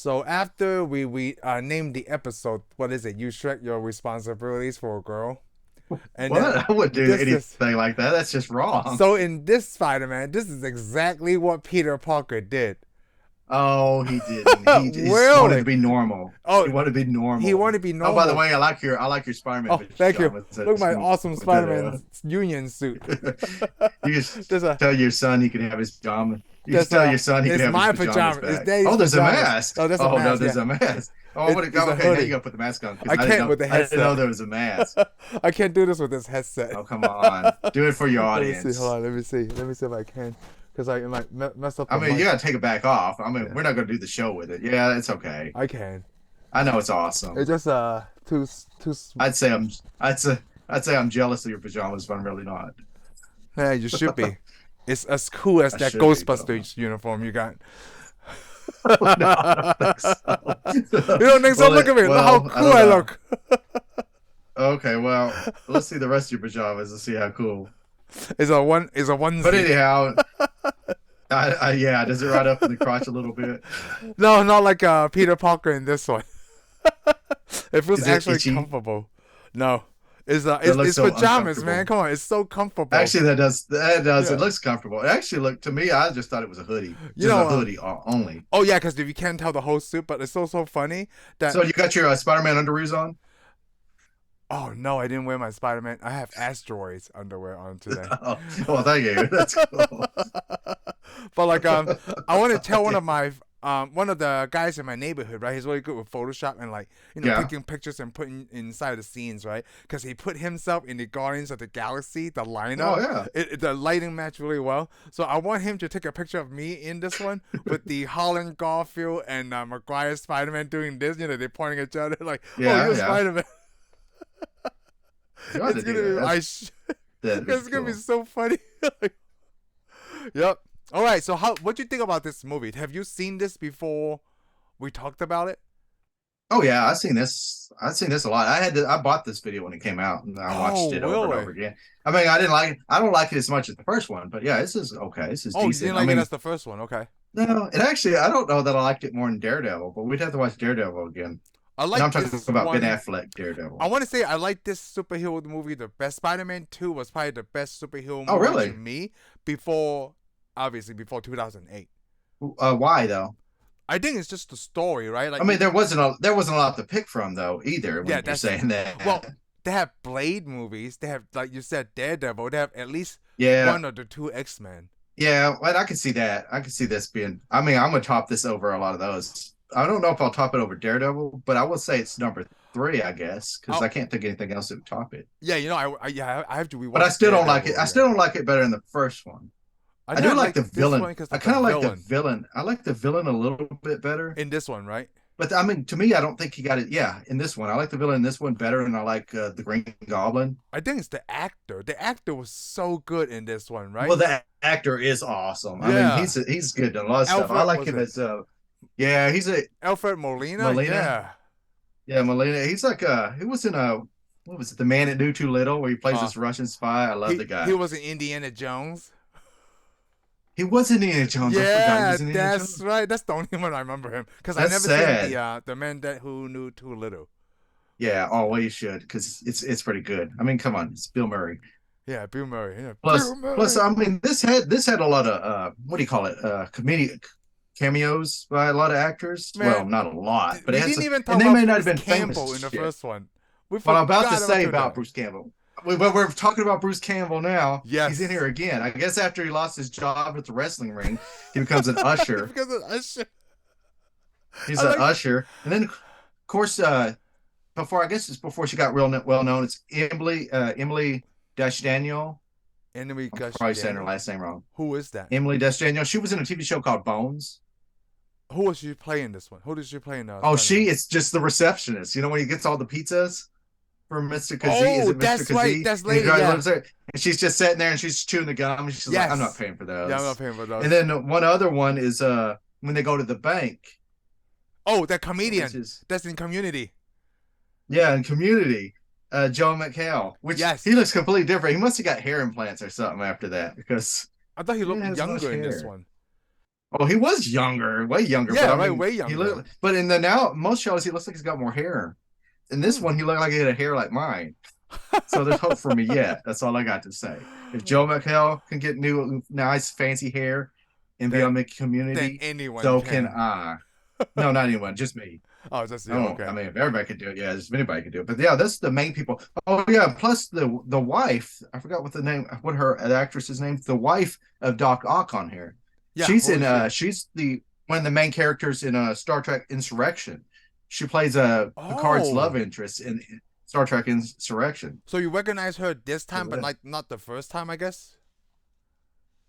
So after we named the episode, what is it? You Shrek Your Responsibilities for a Girl. And then What? I wouldn't do this is anything like that. That's just wrong. so in this Spider-Man, this is exactly what Peter Parker did. Oh, he didn't. He just wanted Really? to be normal. Oh, He wanted to be he normal. wanted to be Oh, by the normal. way, I like your Oh, Spider-Man thank you. pajamas. Look at That's my cool. awesome With that, Spider-Man union suit. you just There's a tell your son he can have his pajamas. You just there's tell your a son he can it's have his my pajamas pajamas. It's back. Daddy's Oh, there's a pajamas. mask. Oh, there's a Oh no, mask. there's Yeah, a mask. Oh, what? it's a Okay, now you hoodie. gotta put the mask on I because can't with the I didn't know headset. there was a mask. I can't do this with this headset. Oh, come on, do it for your Let me see. Hold audience. on. Let me see. Let me see if I can, because I might mess up I the mean, you mic. gotta take it back off. I mean, Yeah, we're not gonna do the show with it. Yeah, it's okay. I can. I know it's awesome. It's just too. I'd say I'm I'd say I'd say I'm jealous of your pajamas, but I'm really not. Yeah, you should be. It's as cool as I that should be, but I'm not. Ghostbusters uniform you got. No, I don't think so. You don't think so? Look at me. Look how I cool don't I know. look. Okay, well, let's see the rest of your pajamas and see how cool. It's a one. It's a But onesie. anyhow, yeah, does it right up in the crotch a little bit? No, not like Peter Parker in this one. It feels Is it actually itchy? comfortable. No, it's That looks it's so pajamas, man. uncomfortable. Come on, it's so comfortable. Actually, that does. It Yeah, looks comfortable. It actually looked to me. I just thought it was a hoodie, you just a know. hoodie only. Oh yeah, because if you can't tell the whole suit, but it's so funny that. So you got your Spider-Man underoos on? Oh no, I didn't wear my Spider Man. I have asteroids underwear on today. Oh, well, thank you. That's cool. But like I want to tell one of the guys in my neighborhood, right? He's really good with Photoshop and like Yeah. taking pictures and putting inside the scenes, right? Because he put himself in the Guardians of the Galaxy, the lineup. Oh yeah. The lighting matched really well, so I want him to take a picture of me in this one with the Holland Garfield and Maguire Spider Man doing this. They're pointing at each other like, "Oh, Yeah, you're yeah. Spider Man." You ought It's to do gonna that. be That'd be it's gonna be cool. so funny. Yep. All right. So what do you think about this movie? Have you seen this before? We talked about it. Oh yeah, I've seen this. I've seen this a lot. I bought this video when it came out, and I watched Oh, it over and really? over again. I mean, I didn't like it. I don't like it as much as the first one, but yeah, this is okay. This is Oh, you didn't decent. I like it mean, as the first one. Okay. no, it actually. I don't know that I liked it more than Daredevil, but we'd have to watch Daredevil again. I And I'm like talking this about Ben one. Affleck I Daredevil. want to say I like this superhero movie the best. Spider-Man 2 was probably the best superhero Oh movie to really? me before, obviously, before 2008. Why though? I think it's just the story, right? I Like, mean, there wasn't a lot to pick from though either yeah, when you're that's saying that. well, they have Blade movies. They have, like you said, Daredevil. They have at least Yeah, one of the two X-Men. yeah. Well, I can see that. I can see this being. I mean, I'm gonna top this over a lot of those. I don't know if I'll top it over Daredevil, but I will say it's number three, I guess, because Oh, I can't think of anything else that would top it. yeah, yeah, I have to But I rewatch still don't like it. Daredevil I again. still don't like it better than the first one. I I think do I like like the this one villain. because I of the kind of like the villain villain. I like the villain a little bit better. in this one, right? But I mean, to me, I don't think he got it. Yeah, in this one, I like the villain in this one better, and I like the Green Goblin. I think it's the actor. The actor was so good in this one, Well, right? the actor is awesome. I mean, Yeah. he's good in a lot of stuff. I Alfred like was him it? as yeah, he's a Alfred Molina? Molina. Yeah. Yeah, Molina. He's like he was in a what was it, The Man That Knew Too Little, where he plays Uh this Russian spy. I love the he guy. was in Indiana Jones. He was in Indiana Jones. I forgot he Yeah, was in Indiana that's Jones. right. That's the only one I remember him because I That's never seen sad. the man that who knew too little. Yeah, oh well, you should because it's pretty good. I mean, come on, it's Bill Murray. Yeah, Bill Murray. Yeah, Plus, Bill plus, Murray. I mean, this had a lot of what do you call it? Comedic cameos by a lot of actors. Well, Man, not a lot, but it we had didn't some, even talk and they about may not have Bruce been famous Campbell as in the shit. first one. We What I'm about to forgot say about about that. Bruce Campbell. But we're talking about Bruce Campbell now. He's in Yes. here again. I guess after he lost his job at the wrestling ring, he becomes an usher. Because of Usher. He's I an like usher, and then of course, before I guess it's before she got real well known. It's Emily Dash Daniel. Enemy I'm Gush probably saying her Daniel. last name wrong. Who is that? Emily Dash Daniel. She was in a TV show called Bones. Who was she playing this one? Who did she play in Oh, Spider Man? it's just the receptionist. You know when he gets all the pizzas from Mr. Kazee? Is Oh, it Mr. that's right. Kazee? That's And he lady. Yeah. lives there, and she's just sitting there and she's chewing the gum, and she's like, "I'm not Yes. paying for Yeah, I'm not those." paying for And those. then one other one is when they go to the bank, Oh, that which comedian. is That's in Community. yeah, in Community, Joe McHale, which Yes. he looks completely different. He must have got hair implants or something after that because I thought he he didn't looked have as much younger in this hair. one. Oh, he was younger, way younger. But Yeah, I right, mean, way he younger. looked. But in the now most shows, he looks like he's got more hair. In this Hmm. one, he looked like he had a hair like mine. So there's hope for me yet. That's all I got to say. If Joe McHale can get new, nice, fancy hair and be then on the then community, anyone so can can. I. No, not anyone, just me. Oh, just I you. don't. I Okay. mean, if everybody could do it, yeah, just anybody could do it. But yeah, that's the main people. Oh yeah, plus the wife. I forgot what the name, what her the actress's name. The wife of Doc Ock on here. Yeah, who is she? She's the one of the main characters in Star Trek Insurrection. She plays Picard's love Oh, interest in Star Trek Insurrection. so you recognize her this time, but Yeah. like not the first time, I guess.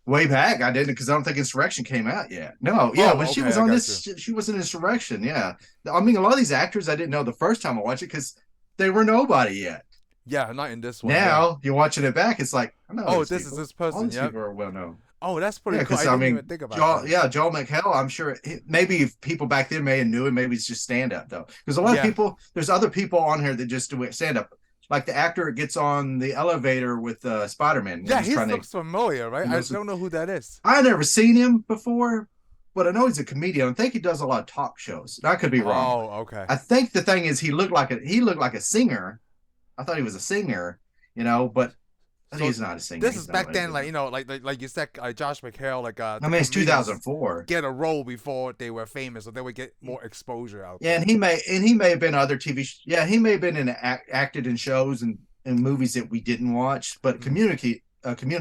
Way back, I didn't because I don't think Insurrection came out yet. No, yeah, when Oh, she okay, was I on got you. this, she was in Insurrection. Yeah, I mean, a lot of these actors I didn't know the first time I watched it because they were nobody yet. Yeah, not in this one. Yeah. Now you're watching it back, it's like I know Oh, these this is people. this All person. these Yep. people are well known. Oh, that's Yeah, pretty cool. because I I didn't even mean, think about Joel, that. yeah, Joel McHale. I'm sure maybe if people back then may have knew it. Maybe it's just stand up though, because a lot of Yeah. people. There's other people on here that just do stand up. Like the actor gets on the elevator with Spider Man when Yeah, he's he trying to. looks familiar, right? He I goes, don't know who that is. I never seen him before, but I know he's a comedian. I think he does a lot of talk shows. I could be wrong. Oh, okay. I think the thing is he looked like a singer. I thought he was a singer, but So he's not a singer. this is He's not back really then, good. like you said, Josh McHale, I the mean, it's comedians 2004. get a role before they were famous, so they would get more exposure out Yeah, there. and he may have been other TV. Yeah, he may have been acted in shows and movies that we didn't watch. But Hmm. Community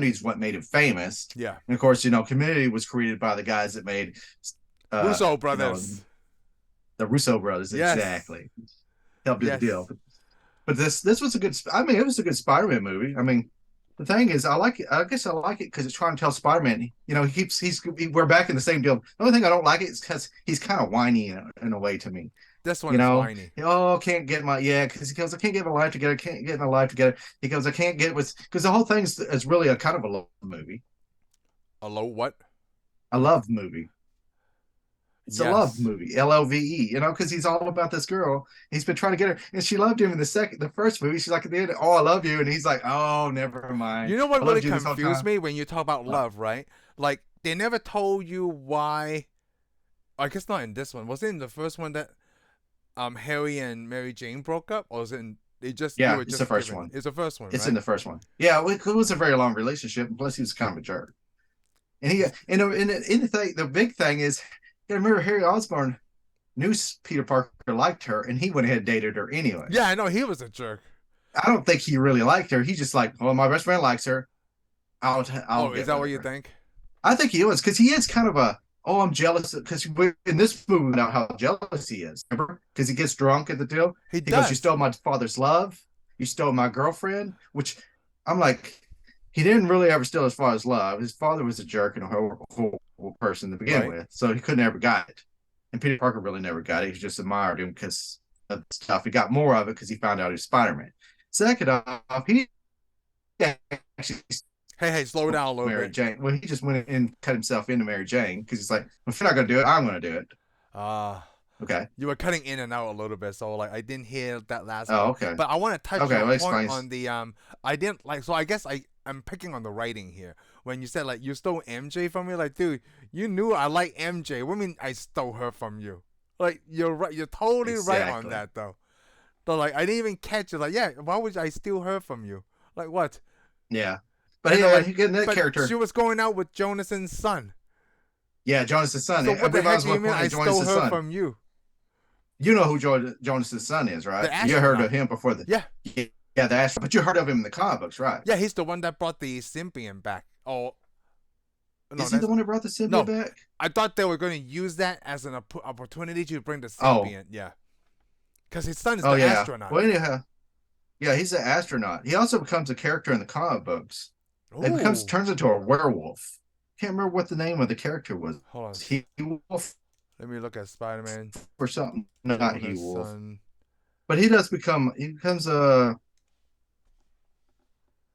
is what made him famous. Yeah, And of course, Community was created by the guys that made, uh, Russo you know, brothers. the Russo brothers. Yes, Exactly, helped do the yes. deal. But this was a good. I mean, it was a good Spider-Man movie. I mean, the thing is, I like it. I guess I like it because it's trying to tell Spider-Man. We're back in the same deal. The only thing I don't like it is because he's kind of whiny in a way to me. This one You is know, whiny. oh, can't get my because he goes, I can't get my life together. Can't get my life together. He goes, I can't get with because the whole thing is really a kind of a love movie, A low what? a love movie. It's a love Yes. movie, LOVE, because he's all about this girl. He's been trying to get her, and she loved him in the first movie. She's like at the end, oh, I love you, and he's like, oh, never mind. You know what I really loved you this whole confused time. me when you talk about What? love, right? Like they never told you why. I guess not in this one. Was it in the first one that Harry and Mary Jane broke up, or was it? They just you Yeah, were it's the just first given. one. It's the first one, It's in right? the first one. Yeah, it was a very long relationship, and plus he was kind of a jerk. And he, in the thing, the big thing is, you gotta remember Harry Osborn knew Peter Parker liked her, and he went ahead and dated her anyway. Yeah, I know he was a jerk. I don't think he really liked her. He's just like, well, my best friend likes her. I'll Oh, is get that with what you her. think? I think he was because he is kind of a I'm jealous because in this movie now how jealous he is. Remember? Because he gets drunk at the deal. He He goes, "You does. stole my father's love. You stole my girlfriend." Which I'm like, he didn't really ever steal his father's love. His father was a jerk and a horrible person to begin Right. with, so he could never got it. And Peter Parker really never got it. He just admired him because of stuff. He got more of it because he found out he was Spider-Man. Second off, he actually Hey, slow down a little Mary bit. Jane. Well, he just went and cut himself into Mary Jane because he's like, well, if you're not gonna do it, I'm gonna do it. Uh Okay. you were cutting in and out a little bit, so like I didn't hear that last Oh, part. okay. But I want to touch Okay. your Well, point explains. on the I didn't like. So I guess I'm picking on the writing here. When you said like you stole MJ from me, like dude, you knew I like MJ. What do you mean I stole her from you? Like you're right. You're totally right on Exactly. that though. But like I didn't even catch it. Like yeah, why would I steal her from you? Like what? Yeah. But And then yeah, like, he getting that but she character. was going out with Jonathan's son. Yeah, Jonas's son. So I what the believe I heck was do you one mean point I of stole Jonas's her son. from you? You know who Jonas's son is, right? The You heard astronaut. of him before the Yeah. yeah, the astronaut. But you heard of him in the comic books, right? Yeah, he's the one that brought the symbiont back. Oh, no, Is he the that's one that brought the symbiote no. back? I thought they were going to use that as an opportunity to bring the Oh, symbiont. Yeah, because his son is oh the yeah. astronaut. Well, anyhow, yeah, he's an astronaut. He also becomes a character in the comic books. It becomes Ooh, turns into a werewolf. Can't remember what the name of the character was. hold on. He Wolf Let me look at Spider-Man. or something. No, not He Jonah's Wolf. son. But he becomes a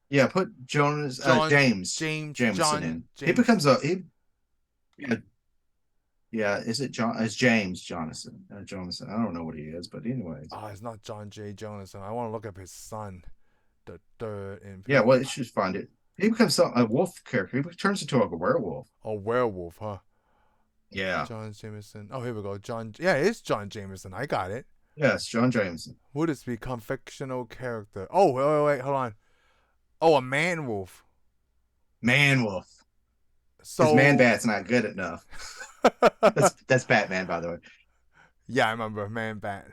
yeah, put Jonas James, Jameson John, in. He James. becomes yeah, yeah, is it John it's James Jonathan. Jonathan. I don't know what he is, but anyways. Oh, it's not John J. Jonathan. I want to look up his son, the third in Yeah, well, you should find it. He becomes a wolf character. He turns into a werewolf. a werewolf, huh? Yeah. John Jameson. Oh, here we go. John. Yeah, it's John Jameson. I got it. Yes, John Jameson. Would this become fictional character? Oh, wait, hold on. Oh, a man wolf. Man Wolf. Because Man So, Bat's not good enough. That's Batman, by the way. yeah, I remember Man Bat.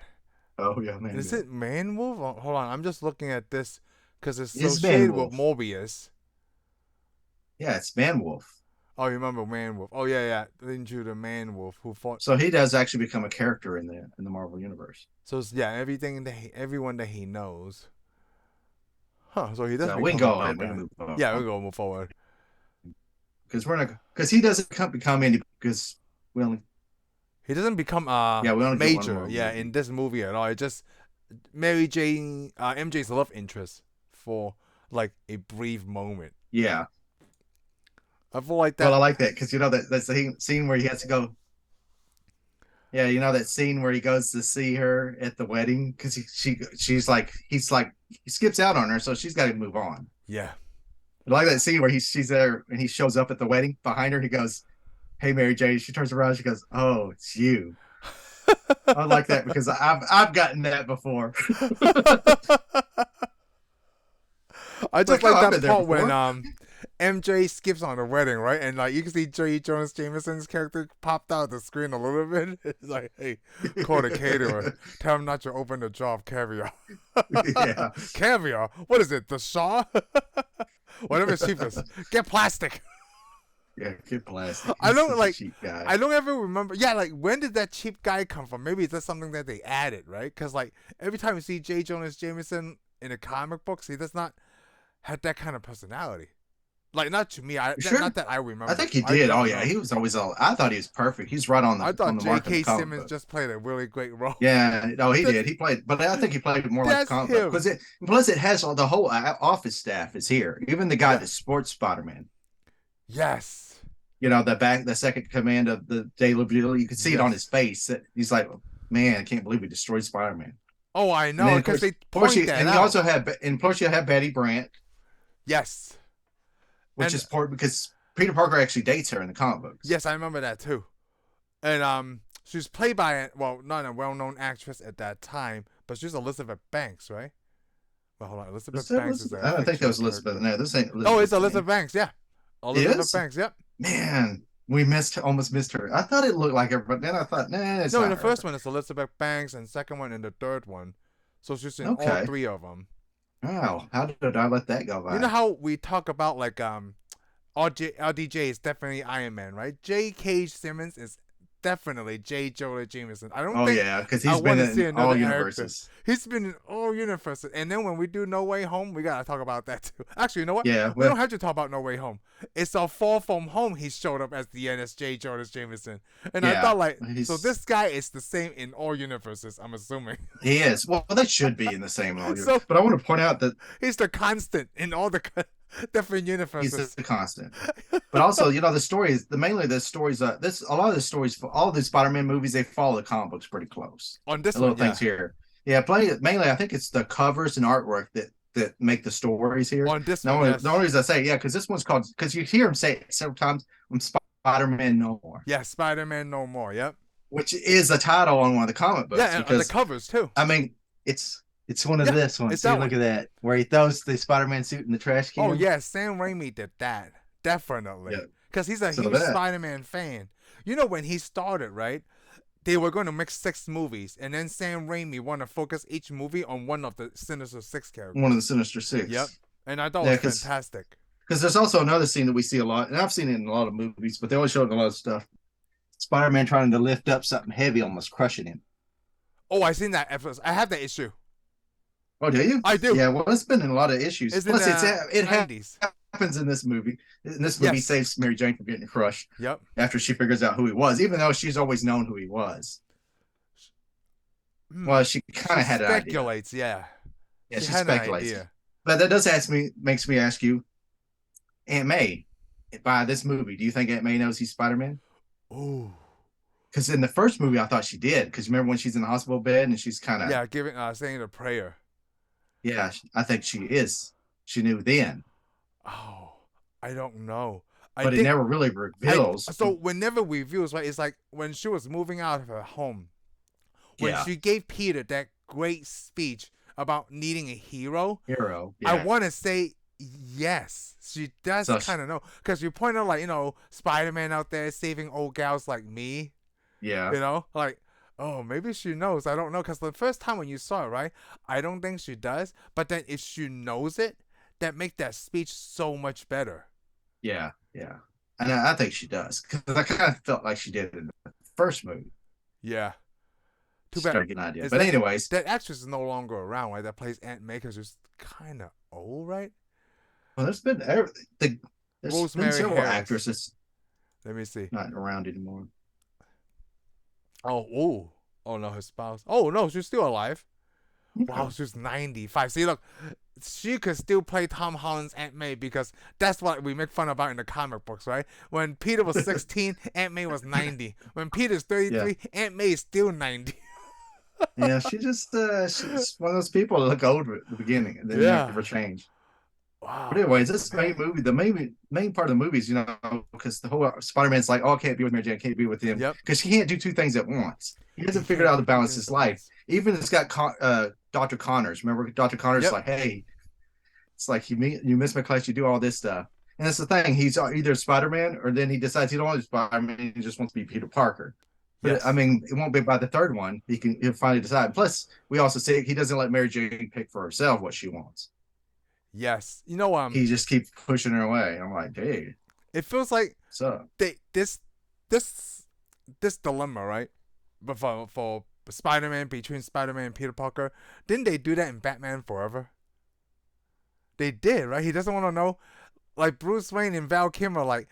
Oh yeah, Man Is Bat. it Man Wolf? Oh, hold on, I'm just looking at this because it's It's Man associated with Wolf. Morbius. Yeah, it's Man Wolf. Oh, you remember Man Wolf? Oh yeah. Didn't you the Man Wolf who fought? So he does actually become a character in the Marvel universe. So yeah, everyone that he knows. Huh? So he does So we can become a go bad on. We guy. can move Yeah, on we're gonna move forward. because he doesn't become indie because we only He doesn't become we only get one major, more yeah, movie. in this movie at all. It just Mary Jane, MJ's love interest for like a brief moment. Yeah. I feel like Well, that. I like that because that's the scene where he has to go. Yeah, that scene where he goes to see her at the wedding because she's like he skips out on her, so she's got to move on. Yeah, I like that scene where she's there and he shows up at the wedding behind her. He goes, "Hey, Mary Jane." She turns around. She goes, "Oh, it's you." I like that because I've gotten that before. I just Like, oh, like I've that been there part when before. MJ skips on the wedding, right? And like you can see J. Jonas Jameson's character popped out the screen a little bit. It's like, hey, call the caterer. Tell him not to open the jar of caviar. Yeah. Caviar? What is it? The Shaw? Whatever is cheapest. Get plastic. Yeah, get plastic. I He's don't such a like. cheap guy. I don't ever remember. Yeah, like when did that cheap guy come from? Maybe it's just something that they added, right? Because like every time you see J. Jonas Jameson in the comic books, he does not have that kind of personality. Like not to me. Sure. Not that I I remember. think he I did. Oh don't yeah, know. he was always all. I thought he was perfect. He's right I on thought the mark in the J.K. comic Simmons book. just played a really great role. Yeah, no, he That- did. He played, but I think he played more like the That's comic book him. because it. Plus, it has all the whole office staff is here. Even the guy Yeah. that sports Spider Man. Yes. The second command of the Daily Bugle. You could see it on Yes. his face. He's like, man, I can't believe we destroyed Spider Man. Oh, I And know then of because course, they point that and you out. also have, and plus you have Betty Brant, Yes. which And is important because Peter Parker actually dates her in the comic books. yes, I remember that too. And she was played by not a well-known actress at that time, but she's Elizabeth Banks, right? Well, hold on, Elizabeth Banks is I don't think that was Elizabeth. character. No, this ain't Elizabeth. Oh, it's Elizabeth Banks, yeah. Elizabeth Is? Banks, yep. Man, almost missed her. I thought it looked like her, but then I thought, nah, it's No, not in the her. first one it's Elizabeth Banks, and second one and the third one. So she's in all Okay. three of them. Wow, how did I let that go by? You know how we talk about like LDJ is definitely Iron Man, right? J.K. Simmons is definitely J. Jonah Jameson. I don't Oh think yeah, because I he's been want to see in all another character. universes. He's been in all universes. And then when we do No Way Home, we gotta talk about that too. Actually, you know what? Yeah, We well, don't have to talk about No Way Home. It's a Far From Home he showed up as the NSJ Jonas Jameson. And I yeah, thought like, he's- so this guy is the same in all universes, I'm assuming. he is. Well, they should be in the same audio. So- but I want to point out that He's the constant in all the different he's universes. a constant. But also, the stories, mainly the stories, a lot of the stories for all the Spider-Man movies, they follow the comic books pretty close. On this The little one, yeah. things here. Yeah, mainly I think it's the covers and artwork that make the stories here. On this The one, only, yes. the only reason I say, yeah, because this one's called, because you hear him say it several times, I'm Spider-Man No More, Yeah, Spider-Man No More, yep. which is a title on one of the comic books. Yeah, and on the because, covers too. I mean, it's one of Yeah, this one. it's See, that look one. at that, where he throws the Spider-Man suit in the trash can. Oh yeah, Sam Raimi did that. Definitely. Yeah. Because he's a So huge that- Spider-Man fan. You know when he started, right? They were going to make 6 movies, and then Sam Raimi wanted to focus each movie on one of the Sinister Six characters. One of the Sinister Six. Yep. And I thought Yeah, it was fantastic. Because there's also another scene that we see a lot, and I've seen it in a lot of movies, but they always show it in a lot of stuff. Spider-Man trying to lift up something heavy, almost crushing him. Oh, I seen that at first. I have that issue. Oh, do you? I do. Yeah, well, it's been in a lot of issues. It's Plus, in the it 90s. happens in this movie. And this movie Yes. saves Mary Jane from getting crushed Yep. after she figures out who he was, even though she's always known who he was. Hmm. Well, she kind of had an idea. speculates, yeah. Yeah, she had an speculates. idea. But that does makes me ask you, Aunt May, by this movie, do you think Aunt May knows he's Spider-Man? Ooh. Because in the first movie, I thought she did. Because remember when she's in the hospital bed and she's kind of, Yeah, saying a prayer. yeah, I think she is. She knew then. Oh, I don't know. I but it think never really reveals. so whenever reviews, right, it's like when she was moving out of her home, when Yeah, she gave Peter that great speech about needing a hero. hero. I Yeah. want to say yes, she does So kind of know because you point out like Spider-Man out there saving old gals like me, yeah, like oh maybe she knows. I don't know because the first time when you saw it, right, I don't think she does. But then if she knows it, that make that speech so much better. yeah, yeah. And I think she does because I kind of felt like she did in the first movie. Yeah. Too bad. Started getting an idea. Is But anyways, that actress is no longer around, right? That plays Aunt May because she's kind of old, right? well, there's been Rosemary several Harris. actresses Let me see. not around anymore. Oh no, her spouse. Oh no, she's still alive. Wow, Okay. she's 95. See, look, she could still play Tom Holland's Aunt May because that's what we make fun about in the comic books, right? When Peter was 16, Aunt May was 90. When Peter's 33, Yeah. Aunt May is still 90. Yeah, she's one of those people that look old at the beginning and then Yeah. never change. Wow. But anyways, this main movie, the main part of the movie is, because the whole Spider-Man's like, oh, I can't be with Mary Jane, I can't be with him. Yep. Because he can't do two things at once. He hasn't figured out how to balance his life. Even it's got Dr. Connors. Remember, Dr. Connors Yep. like, hey, it's like you miss my class, you do all this stuff. And that's the thing. He's either Spider-Man or then he decides he don't want to be Spider-Man, he just wants to be Peter Parker. But Yes. I mean, it won't be by the third one. He'll finally decide. Plus, we also see he doesn't let Mary Jane pick for herself what she wants. Yes. He just keeps pushing her away. I'm like, dude, it feels like what's up? this dilemma, right? But for Spider-Man, between Spider-Man and Peter Parker, didn't they do that in Batman Forever? They did, right? He doesn't want to know. Like Bruce Wayne and Val Kilmer, like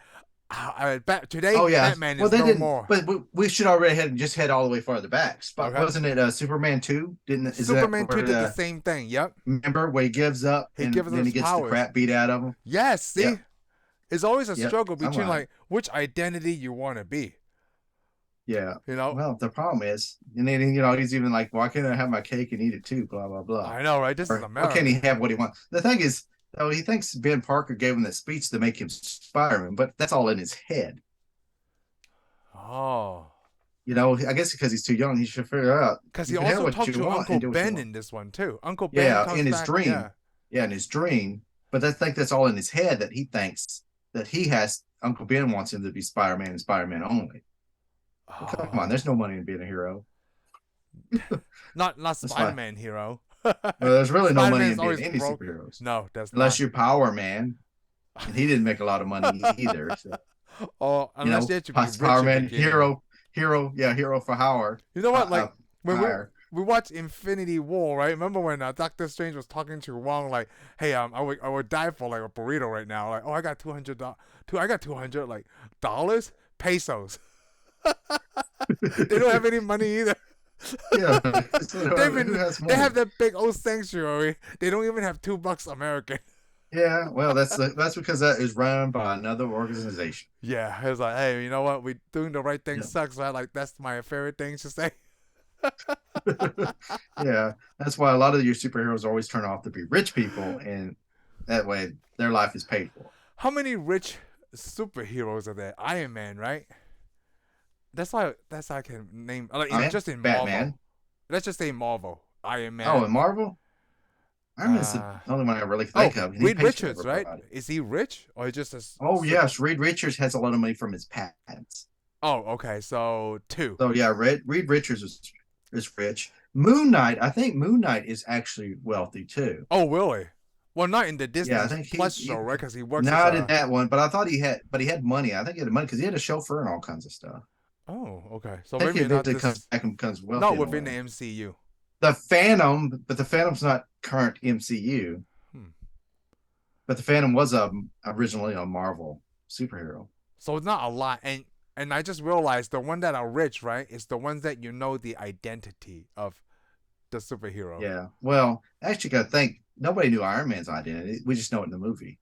today, Oh yeah. Batman Well, is they no didn't. more. But we should already head all the way farther back. Okay. Wasn't it Superman 2? Superman 2 did the same thing. Yep. Remember where he gives up He and gives up then he his gets powers. the crap beat out of him? Yes. See, Yep. it's always a Yep. struggle between I'm like which identity you want to be. Yeah. You know. Well, the problem is, and then he's even like, why can't I have my cake and eat it too? Blah blah blah. I know, right? This is Why America. can't he have what he wants? The thing is, though, he thinks Ben Parker gave him that speech to make him Spider-Man, but that's all in his head. Oh. I guess because he's too young, he should figure out. Because he also talked to Uncle Ben in this one too. Uncle Ben comes in his back, dream. Yeah, in his dream. But I think that's all in his head that he thinks that he has. Uncle Ben wants him to be Spider-Man and Spider-Man only. Oh. Come on, there's no money in being a hero. Not Spider-Man hero. Well, there's really no money in Spider-Man's being any broke. superheroes. No, that's unless not. you're Power Man, and he didn't make a lot of money either. So, Oh, unless you have to be rich Power at the Man, beginning. hero for Howard. You know what? Like when higher. we watched Infinity War, right? Remember when Doctor Strange was talking to Wong, like, "Hey, I would die for like a burrito right now." Like, "Oh, I got $200 like dollars, pesos." They don't have any money either. Yeah, they have that big old sanctuary. They don't even have $2 American. Yeah, well, that's because that is run by another organization. Yeah, it's like, hey, you know what? We doing the right thing Yeah. sucks, right? Like that's my favorite thing to say. Yeah, that's why a lot of your superheroes always turn off to be rich people, and that way their life is paid for. How many rich superheroes are there? Iron Man, right? That's why I can name just in Batman. Marvel. Let's just say Marvel. Iron Man. Oh, in Marvel, Iron Man's the only one I really think of. And Reed Richards, right? Is he rich or he just a? Oh yes, Reed Richards has a lot of money from his patents. Oh, okay, so 2. So yeah, Reed Richards is rich. Moon Knight, I think Moon Knight is actually wealthy too. Oh, really? Well, not in the Disney I think Plus show, right? Because he works. Not in that one, but I thought he had money. I think he had money because he had a chauffeur and all kinds of stuff. Oh, okay. So I think maybe he not comes back and becomes wealthy. not within the MCU. The Phantom, but the Phantom's not current MCU. But the Phantom was originally a Marvel superhero. So it's not a lot, and I just realized the one that are rich, right, is the ones that the identity of the superhero. Yeah. Well, actually, got to think nobody knew Iron Man's identity. We just know it in the movie.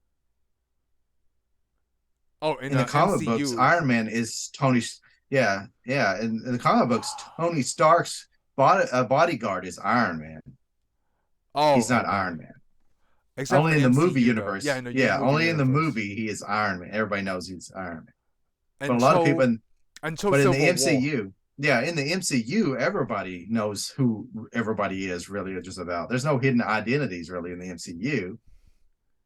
Oh, in the comic books, Iron Man is Tony. Yeah. In the comic books, Tony Stark's bodyguard is Iron Man. Oh, he's not Iron Man. except for Only the in the movie MCU though. Yeah, universe. in the Yeah, movie only in the universe. movie he is Iron Man. Everybody knows he's Iron Man. But a lot of Until people, until but in the Civil War. MCU, yeah, in the MCU, everybody knows who everybody is really just about. There's no hidden identities really in the MCU.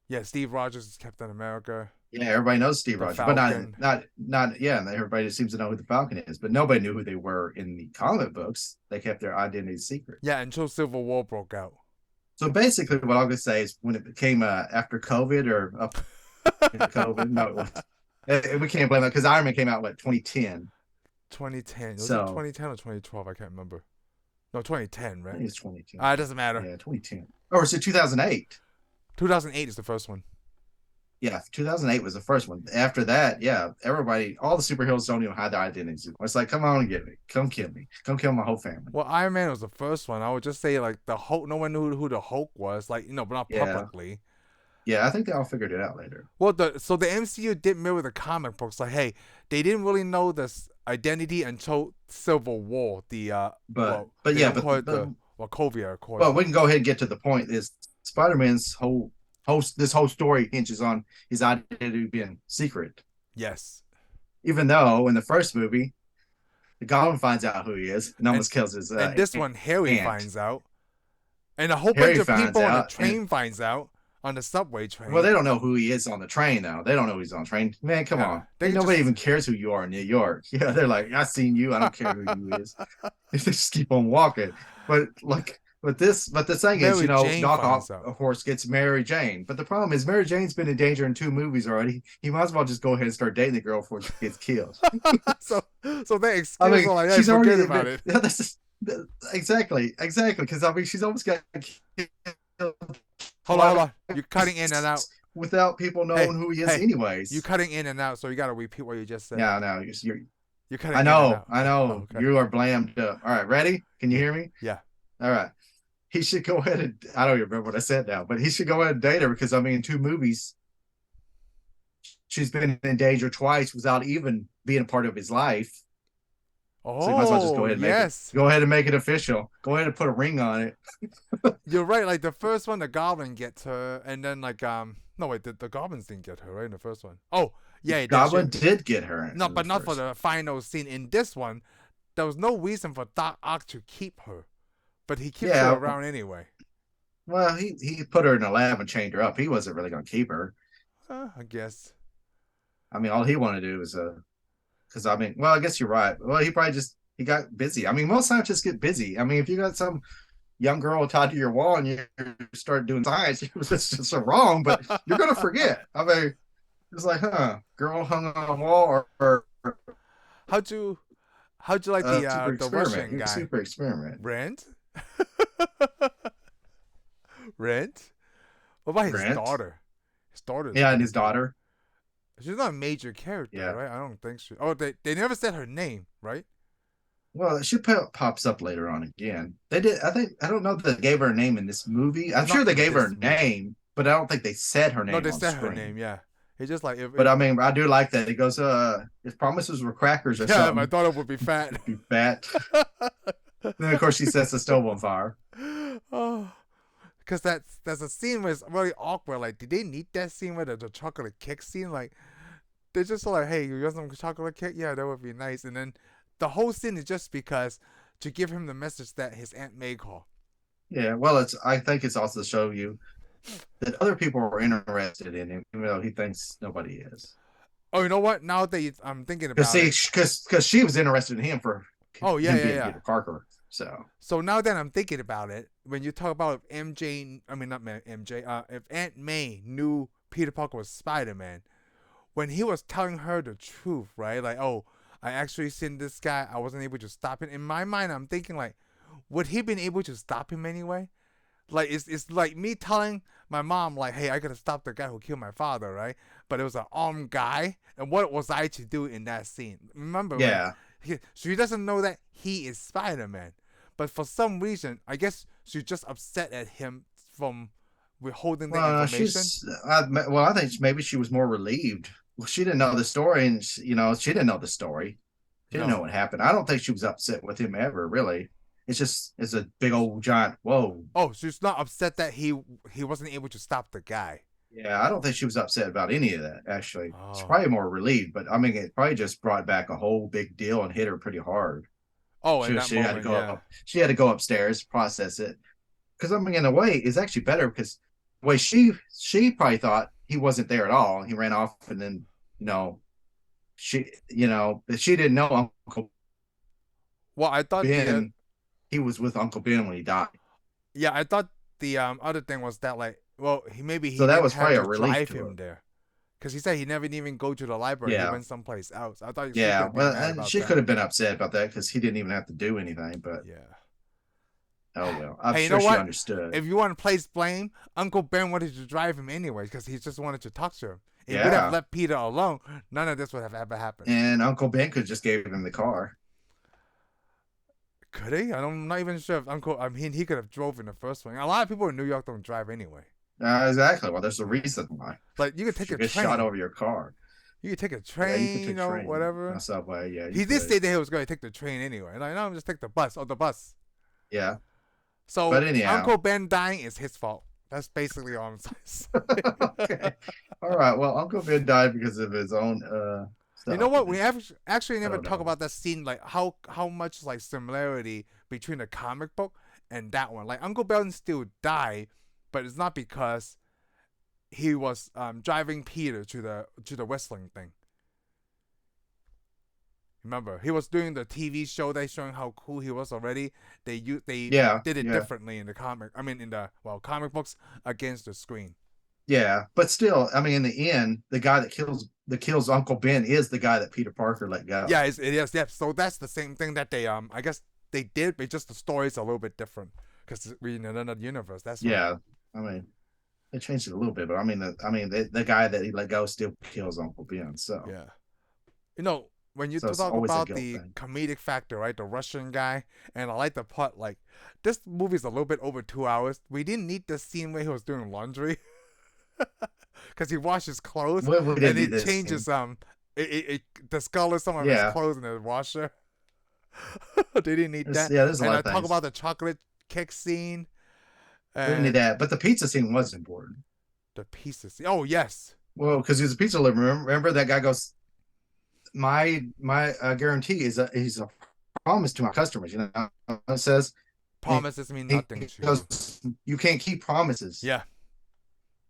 Yeah, Steve Rogers is Captain America. Yeah, everybody knows Steve The Rogers, but Falcon. not yeah. And everybody seems to know who the Falcon is, but nobody knew who they were in the comic books. They kept their identities secret. Yeah, until Civil War broke out. So basically, what I'm gonna say is when it became after COVID or up in COVID, no, we can't blame that because Iron Man came out what 2010. 2010. Was it So 2010 or 2012? I can't remember. No, 2010, I right? think it's 2010. It doesn't matter. Yeah, 2010. Or is it 2008? 2008 is the first one. Yeah, 2008 was the first one. After that, yeah, everybody, all the superheroes don't even hide their identities. It's like, come on and get me. Come kill me. Come kill my whole family. Well, Iron Man was the first one. I would just say like the Hulk. No one knew who the Hulk was. Like but not Yeah. publicly. Yeah, I think they all figured it out later. Well, the MCU did mirror the comic books. Like, hey, they didn't really know this identity until Civil War. The But the Wachovia Accord. Well, we can go ahead and get to the point. Is Spider-Man's this whole story hinges on his identity being secret. Yes. Even though in the first movie, the Goblin finds out who he is and almost kills his. And this one, Harry finds out, and a whole Harry bunch of people on the train and, finds out on the subway train. Well, they don't know who he is on the train though. They don't know he's on the train. Man, come on. Nobody even cares who you are in New York. Yeah, they're like, I seen you. I don't care who you is. They just keep on walking. But the thing is, Doc Horse gets Mary Jane. But the problem is Mary Jane's been in danger in 2 movies already. He might as well just go ahead and start dating the girl before she gets killed. so that excuse like, she's forget already about it. Yeah, exactly. Because she's almost got killed. Hold on. You're cutting in and out. Without people knowing who he is anyways. You're cutting in and out, so you got to repeat what you just said. Yeah, no, you're cutting I know. Okay. You are blamed up. All right, ready? Can you hear me? Yeah. All right. He should go ahead and I don't even remember what I said now, but he should go ahead and date her because in 2 movies, she's been in danger twice without even being a part of his life. Oh, so you might as well just go ahead and make it official. Go ahead and put a ring on it. You're right. Like the first one, the Goblin gets her, and then no wait, the Goblins didn't get her right in the first one. Oh yeah, Goblin did get her. No, but not for the final scene. In this one, there was no reason for Doc Ock to keep her, but he keeps her around anyway. Well, he put her in a lab and chained her up. He wasn't really going to keep her. I guess. All he wanted to do was because I guess you're right. Well, he got busy. Most scientists get busy. If you got some young girl tied to your wall and you start doing science, it's just wrong, but you're going to forget. It's like, girl hung on a wall or how'd you like the Russian guy? Super experiment. Rent? Rent? What about his daughter? His daughter. Yeah, and his daughter. She's not a major character, right? I don't think she. Oh, they never said her name, right? Well, she pops up later on again. They did. I don't know if they gave her a name in this movie. I'm sure they gave her a name, but I don't think they said her name. No, they said her name. Yeah, it's just like. I do like that. It goes, "His promises were crackers or something." Yeah, I thought it would be fat. Then of course she sets the stove on fire. Oh, because there's a scene where it's really awkward. Like, did they need that scene where the chocolate cake scene? Like, they're just like, hey, you got some chocolate cake? Yeah, that would be nice. And then the whole scene is just because to give him the message that his Aunt May called. Yeah, well, I think it's also to show you that other people are interested in him, even though he thinks nobody is. Oh, you know what? Now that I'm thinking about it. Because she was interested in him for Peter Parker. So now that I'm thinking about it, when you talk about if Aunt May knew Peter Parker was Spider-Man, when he was telling her the truth, right? Like, oh, I actually seen this guy. I wasn't able to stop him. In my mind, I'm thinking like, would he been able to stop him anyway? Like, it's like me telling my mom, like, hey, I gotta stop the guy who killed my father, right? But it was an armed guy. And what was I to do in that scene? Remember? Yeah. She doesn't know that he is Spider-Man. But for some reason, I guess she's just upset at him from withholding the information. I think maybe she was more relieved. Well, she didn't know the story, and she didn't know the story. She didn't know what happened. I don't think she was upset with him ever, really. it's a big old giant. Whoa. Oh, she's not upset that he wasn't able to stop the guy. Yeah, I don't think she was upset about any of that. Actually, she's Oh. probably more relieved. But I mean, it probably just brought back a whole big deal and hit her pretty hard. Oh, in that She had to moment, go yeah. up. She had to go upstairs, process it. Because I mean, in a way, it's actually better because the way she probably thought he wasn't there at all. He ran off, and then you know she didn't know Uncle Well, I thought Ben. He was with Uncle Ben when he died. I thought the other thing was that like, well, he So that didn't was have probably a to relief drive to her. him there, because he said he never even go to the library. He Yeah, went someplace else. I thought she yeah. could be Well, mad and about she that. could have been upset about that because he didn't even have to do anything. But Yeah. oh well, I'm Hey, you sure know she what? understood. If you want to place blame, Uncle Ben wanted to drive him anyway because he just wanted to talk to him. If he would have Yeah, left Peter alone, none of this would have ever happened. and Uncle Ben could just gave him the car. Could he? I'm not even sure if Uncle. I mean, he could have drove in the first one. A lot of people in New York don't drive anyway. Exactly. Well, there's a reason why. Like you could take You a get shot train. over your car. You could take a Yeah, you train, could take train, whatever. subway. Yeah, you He did could. say that he was going to take the train anyway. Like, no, just take the bus. Oh, the bus. Yeah, but So anyhow. Uncle Ben dying is his fault. That's basically all I'm saying. Okay. All right. Well, Uncle Ben died because of his own You know stuff. what? We actually I never don't talk know. about that scene, like how much like similarity between the comic book and that one. Like Uncle Ben still died, but it's not because he was driving Peter to the whistling thing. Remember, he was doing the TV show. They showing how cool he was already. They Yeah, did it yeah, differently in the comic. I mean, in the comic books against the screen. yeah. But still, I mean, in the end, the guy that kills Uncle Ben is the guy that Peter Parker let go. Yeah, it is. Yeah, so that's the same thing that they I guess they did, but just the story's a little bit different because we in another universe. That's right. Yeah. I mean, they changed it a little bit, but I mean, the guy that he let go still kills Uncle Ben. So, Yeah. You know, when you so it's talk always a about guilt the thing. comedic factor, right? The Russian guy, and I like the part, like, this movie's a little bit over 2 hours. We didn't need the scene where he was doing laundry. Because he washes clothes We and didn't he need this changes, scene. it discolors some of his Yeah. clothes in the washer. They didn't need that. There's a And lot I of talk things. about the chocolate cake scene We didn't need and that, but the pizza scene was important. the pieces. Oh, yes. Well, because he was a pizza delivery. Remember that guy goes, my guarantee is he's a promise to my customers. You know, it says Promises mean he nothing to you. goes, you can't keep promises. Yeah.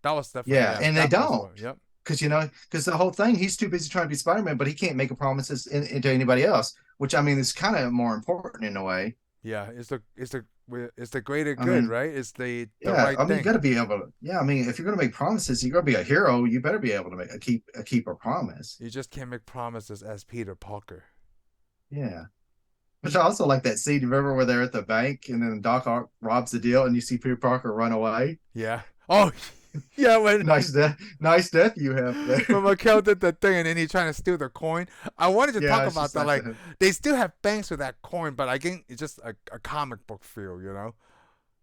That was definitely, Yeah, yeah. and they That was don't. what, yep. Because the whole thing, he's too busy trying to be Spider-Man, but he can't make a promises to anybody else. Which I mean, is kind of more important in a way. Yeah, it's the greater I good, mean, right? It's the yeah, right I mean, you got thing. to be able to. Yeah, I mean, if you're going to make promises, you're going to be a hero. You better be able to make keep a promise. You just can't make promises as Peter Parker. Yeah. Which I also like that scene. Remember where they're at the bank and then Doc Ock robs the deal and you see Peter Parker run away? Yeah. Oh, yeah. Nice death you have there. When Mikhail did the thing and then he trying to steal the coin, I wanted to Yeah, talk it's about just that. like Like, they still have banks with that coin, but I think it's just a comic book feel, you know?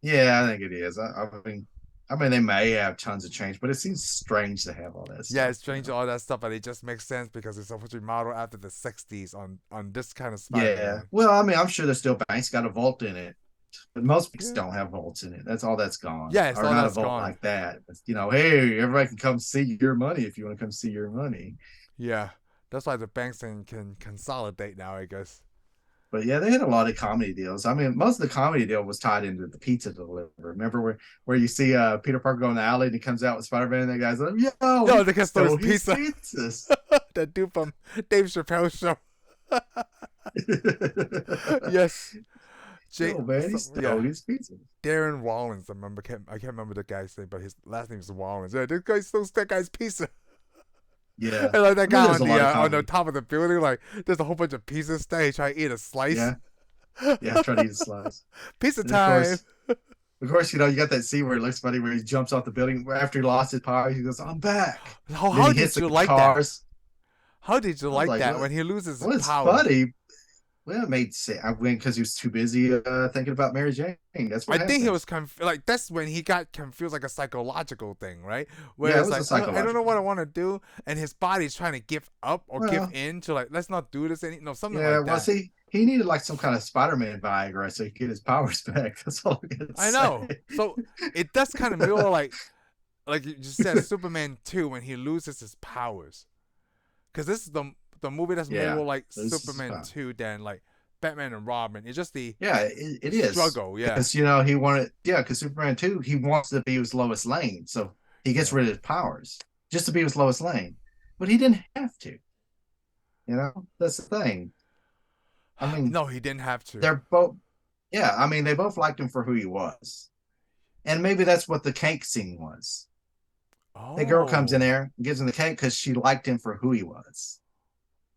yeah, I think it is. I mean, they may have tons of change, but it seems strange to have all that Yeah, stuff. it's strange all that stuff, but it just makes sense because it's supposed to be modeled after the '60s on this kind of Yeah. Spider-Man. Well, I mean, I'm sure there's still banks got a vault in it, but most banks Yeah. don't have vaults in it. That's all that's gone, Yeah, it's or all not a that's vault gone. like that. It's, hey, everybody can come see your money if you want to come see your money. Yeah, that's why the banks can consolidate now, I guess. But yeah, they had a lot of comedy deals. I mean, most of the comedy deal was tied into the pizza delivery. Remember where you see Peter Parker go in the alley and he comes out with Spider-Man and the guy's like, yo, Yo, he they can stole stole his pizza. pizzas. That dude from Dave Chappelle's show. Yes. Yo, man, he Yeah, stole his pizzas. Darren Wallens. I can't remember the guy's name, but his last name is Wallens. Yeah, this guy stole that guy's pizza. Yeah. And like that I mean, guy there's a lot of on the comedy. top of the building, like there's a whole bunch of pizzas there. He try to eat a slice. Yeah. Yeah, trying to eat a slice. Pizza And time. of course, you got that scene where it looks funny where he jumps off the building after he lost his power. He goes, I'm back. And then How he did hits you the like that? cars. How did you I was like like, that when he loses his what is power? funny? Well, it made sense. I went because he was too busy thinking about Mary Jane. That's I what think he was happens. like that's when he got confused, like a psychological thing, right? Yeah, Where it it's was a like I don't know psychological what I thing. want to do, and his body's trying to give up or give Well, in to like let's not do this any no something yeah. like Well, that. see, he needed like some kind of Spider-Man Viagra so he could get his powers back. That's all I can I say. know. So it does kind of mirror like you just said, Superman 2 when he loses his powers. Because this is the movie that's more like Superman 2 than like Batman and Robin. It's just the it is struggle, because he wanted because Superman 2 he wants to be with Lois Lane, so he gets rid of his powers just to be with Lois Lane, but he didn't have to. That's the thing. I mean, no, he didn't have to. They're both, I mean, they both liked him for who he was, and maybe that's what the cake scene was. The girl comes in there and gives him the cake because she liked him for who he was.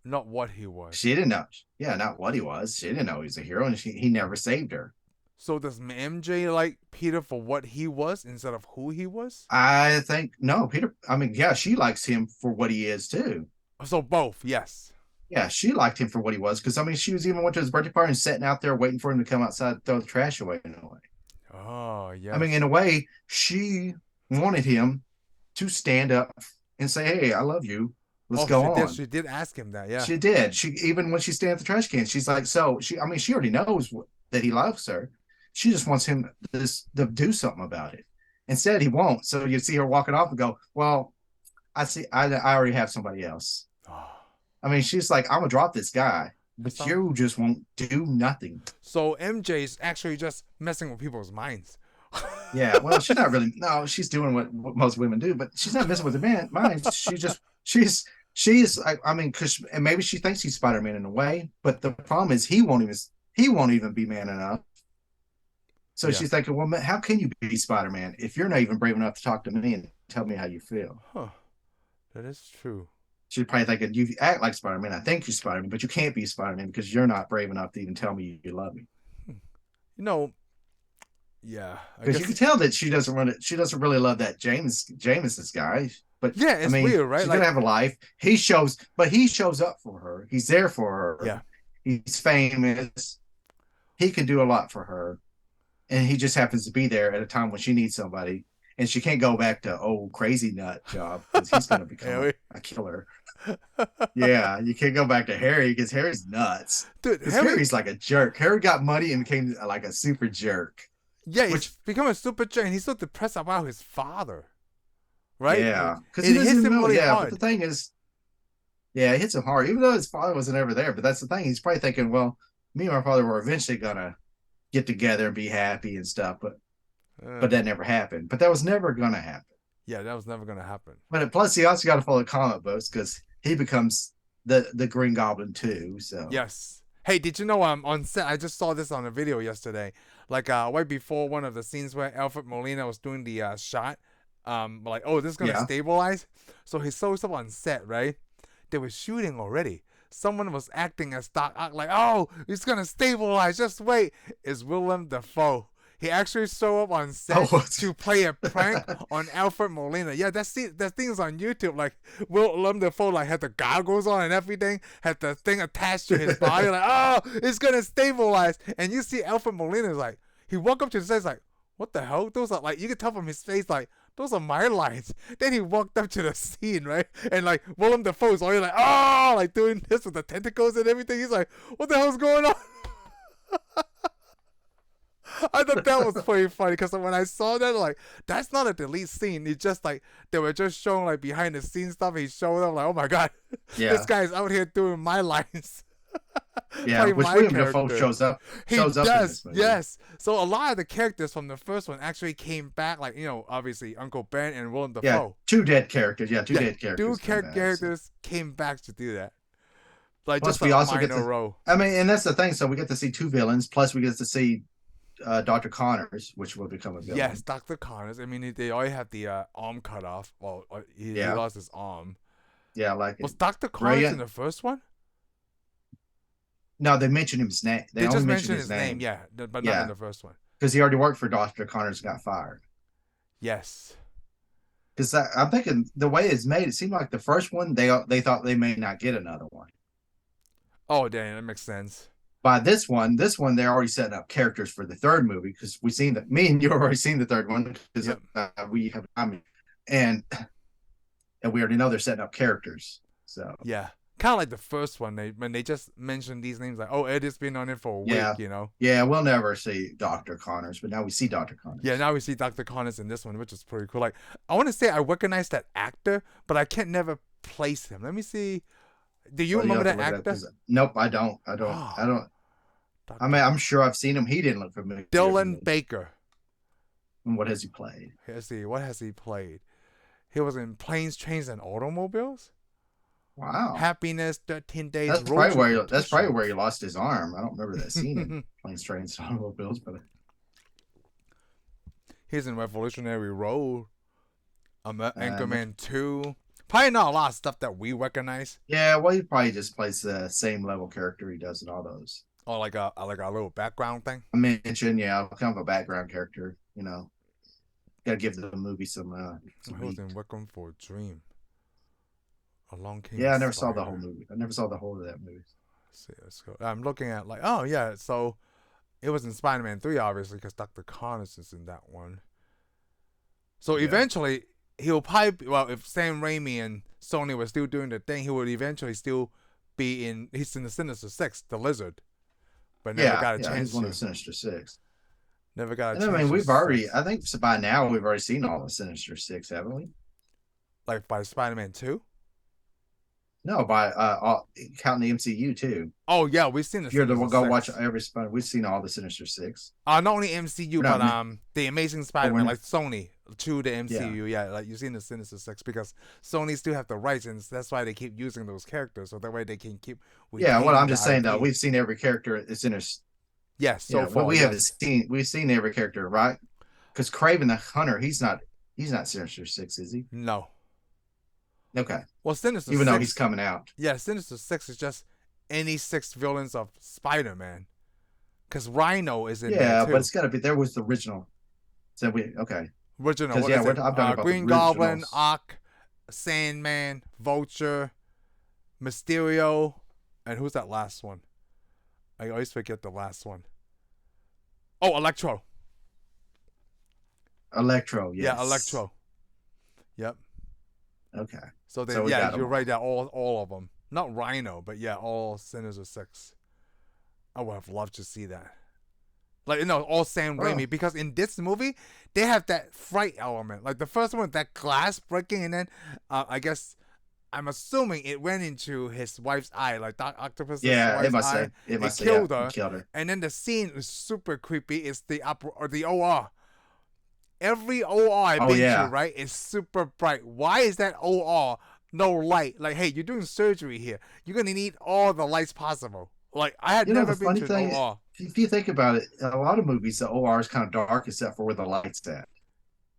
Not what he was. She didn't know. Yeah, not what he was. She didn't know he was a hero, and he never saved her. So does MJ like Peter for what he was instead of who he was? I think no, Peter. I mean, yeah, she likes him for what he is too. So both, yes. Yeah, she liked him for what he was because I mean, she was even went to his birthday party and sitting out there waiting for him to come outside and throw the trash away. In a way. Oh yeah. I mean, in a way, she wanted him to stand up and say, "Hey, I love you. Let's go on." She did ask him that, yeah. She did. She even when she stands at the trash can, she's like, "So she." I mean, she already knows that he loves her. She just wants him to do something about it. Instead, he won't. So you see her walking off and go, "Well, I see. I already have somebody else." I mean, she's like, "I'm gonna drop this guy, but you just won't do nothing." So MJ's actually just messing with people's minds. Yeah, well, she's not really. No, she's doing what most women do, but she's not messing with the minds. She's. I mean, because and maybe she thinks he's Spider-Man in a way, but the problem is he won't even be man enough. So she's thinking, well, how can you be Spider-Man if you're not even brave enough to talk to me and tell me how you feel? Huh. That is true. She's probably thinking, you act like Spider-Man. I think you're Spider-Man, but you can't be Spider-Man because you're not brave enough to even tell me you love me. Yeah. Because you can tell that she doesn't really love that James's guy. But yeah, it's weird, right? She's gonna have a life. He shows up for her. He's there for her. Yeah. He's famous. He can do a lot for her. And he just happens to be there at a time when she needs somebody. And she can't go back to old crazy nut job because he's gonna become a killer. Yeah, you can't go back to Harry because Harry's nuts. Dude, Harry's like a jerk. Harry got money and became like a super jerk. Yeah, he's become a super jerk, and he's so depressed about his father. Right? Yeah, because it hits him really hard. But the thing is, it hits him hard, even though his father wasn't ever there. But that's the thing; he's probably thinking, "Well, me and my father were eventually gonna get together and be happy and stuff." But that never happened. But that was never gonna happen. Yeah, that was never gonna happen. But plus, he also got to follow comic books because he becomes the Green Goblin too. So yes. Hey, did you know on set? I just saw this on a video yesterday. Like right before one of the scenes where Alfred Molina was doing the shot. Like, oh, this is gonna stabilize. So he shows up on set, right? They were shooting already. Someone was acting as Doc Ock, like, oh, he's gonna stabilize. Just wait. It's Willem Dafoe. He actually showed up on set to play a prank on Alfred Molina. Yeah, that thing's on YouTube. Like, Willem Dafoe had the goggles on and everything, had the thing attached to his body. Like, oh, it's gonna stabilize. And you see Alfred Molina like, he walked up to the set, like, what the hell? Those are you can tell from his face, like, those are my lines. Then he walked up to the scene, right? And like Willem Dafoe's already like, oh, like doing this with the tentacles and everything. He's like, what the hell's going on? I thought that was pretty funny because when I saw that, like, that's not a delete scene. It's just like they were just showing like behind the scenes stuff. He showed up like, oh my god, this guy's out here doing my lines. Yeah, which William Dafoe shows up. He does, yes. So a lot of the characters from the first one actually came back, like, obviously Uncle Ben and Willem Dafoe. Yeah, two dead characters. Yeah, two dead characters. Two characters came back to do that. Like, plus just we also get to row. I mean, and that's the thing. So we get to see two villains. Plus we get to see Dr. Connors, which will become a villain. Yes, Dr. Connors. I mean, they already had the arm cut off. Well, he lost his arm. Yeah, like was Dr. Connors in the first one? No, they mentioned his name. They just mentioned his name, yeah, but not in the first one. Because he already worked for Dr. Connors and got fired. Yes. Because I'm thinking the way it's made, it seemed like the first one, they thought they may not get another one. Oh, dang, that makes sense. By this one, they're already setting up characters for the third movie because we seen that. Me and you have already seen the third one because we have, and we already know they're setting up characters. So yeah. Kind of like the first one, when they just mentioned these names, like, oh, Eddie's been on it for a Yeah. week, you know. Yeah, we'll never see Dr. Connors, but now we see Dr. Connors. Yeah, now we see Dr. Connors in this one, which is pretty cool. Like, I want to say I recognize that actor, but I can't never place him. Let me see. Do you remember that actor? Nope, I don't. Oh, I don't. Dr. I mean, I'm sure I've seen him. He didn't look familiar. Dylan Baker. And what has he played? Let's see. What has he played? He was in Planes, Trains, and Automobiles. Wow. Happiness, 13 Days. That's probably where he lost his arm. I don't remember that scene in Planes, Trains, and Automobiles, but he's in Revolutionary Road. Anchorman 2. Probably not a lot of stuff that we recognize. Yeah, well, he probably just plays the same level character he does in all those. Or like a little background thing. I mentioned, yeah, kind of a background character. You know, got to give the movie some. He was in Welcome for a Dream. Along Came. Yeah, I never saw the whole movie. I never saw the whole of that movie. Let's go. I'm looking at like, oh yeah, so it was in Spider Man 3, obviously, because Dr. Connors is in that one. So eventually, he'll probably, well, if Sam Raimi and Sony were still doing the thing, he would eventually still be in. He's in the Sinister Six, the Lizard, but never got a chance. He's one of the Sinister Six. Never got a chance. I mean, we've already. I think by now we've already seen all the Sinister Six, haven't we? Like by Spider-Man 2? No, by counting the MCU too. Oh yeah, we've seen the. You're the one go watch every Spider. We've seen all the Sinister Six. Not only MCU, but the Amazing Spider-Man, like Sony to the MCU. Yeah, like you've seen the Sinister Six because Sony still have the rights, and that's why they keep using those characters, so that way they can keep. Yeah, well, I'm just saying though, we've seen every character that's in us. Yes, so far we haven't seen. We've seen every character, right? Because Kraven the Hunter, he's not Sinister Six, is he? No. Okay. Well, Sinister Even 6, though he's coming out. Yeah, Sinister Six is just any 6 villains of Spider-Man. Because Rhino is in there too. But it's got to be. There was the original. So Original. What is it? I'm talking about Green Goblin, Ock, Sandman, Vulture, Mysterio, and who's that last one? I always forget the last one. Oh, Electro. Electro, yes. Yeah, Electro. Yep. Okay. So you're right. Yeah, all of them. Not Rhino, but yeah, all Sinister Six. I would have loved to see that. Like, all Sam Raimi, because in this movie they have that fright element. Like the first one, that glass breaking, and then I guess I'm assuming it went into his wife's eye, like Doc Octopus. Yeah, it must have. It killed her. And then the scene is super creepy. It's the OR. Every OR I've been to, right, is super bright. Why is that OR no light? Like, hey, you're doing surgery here. You're gonna need all the lights possible. Like, I had never been to an OR. If you think about it, a lot of movies, the OR is kind of dark except for where the light's at.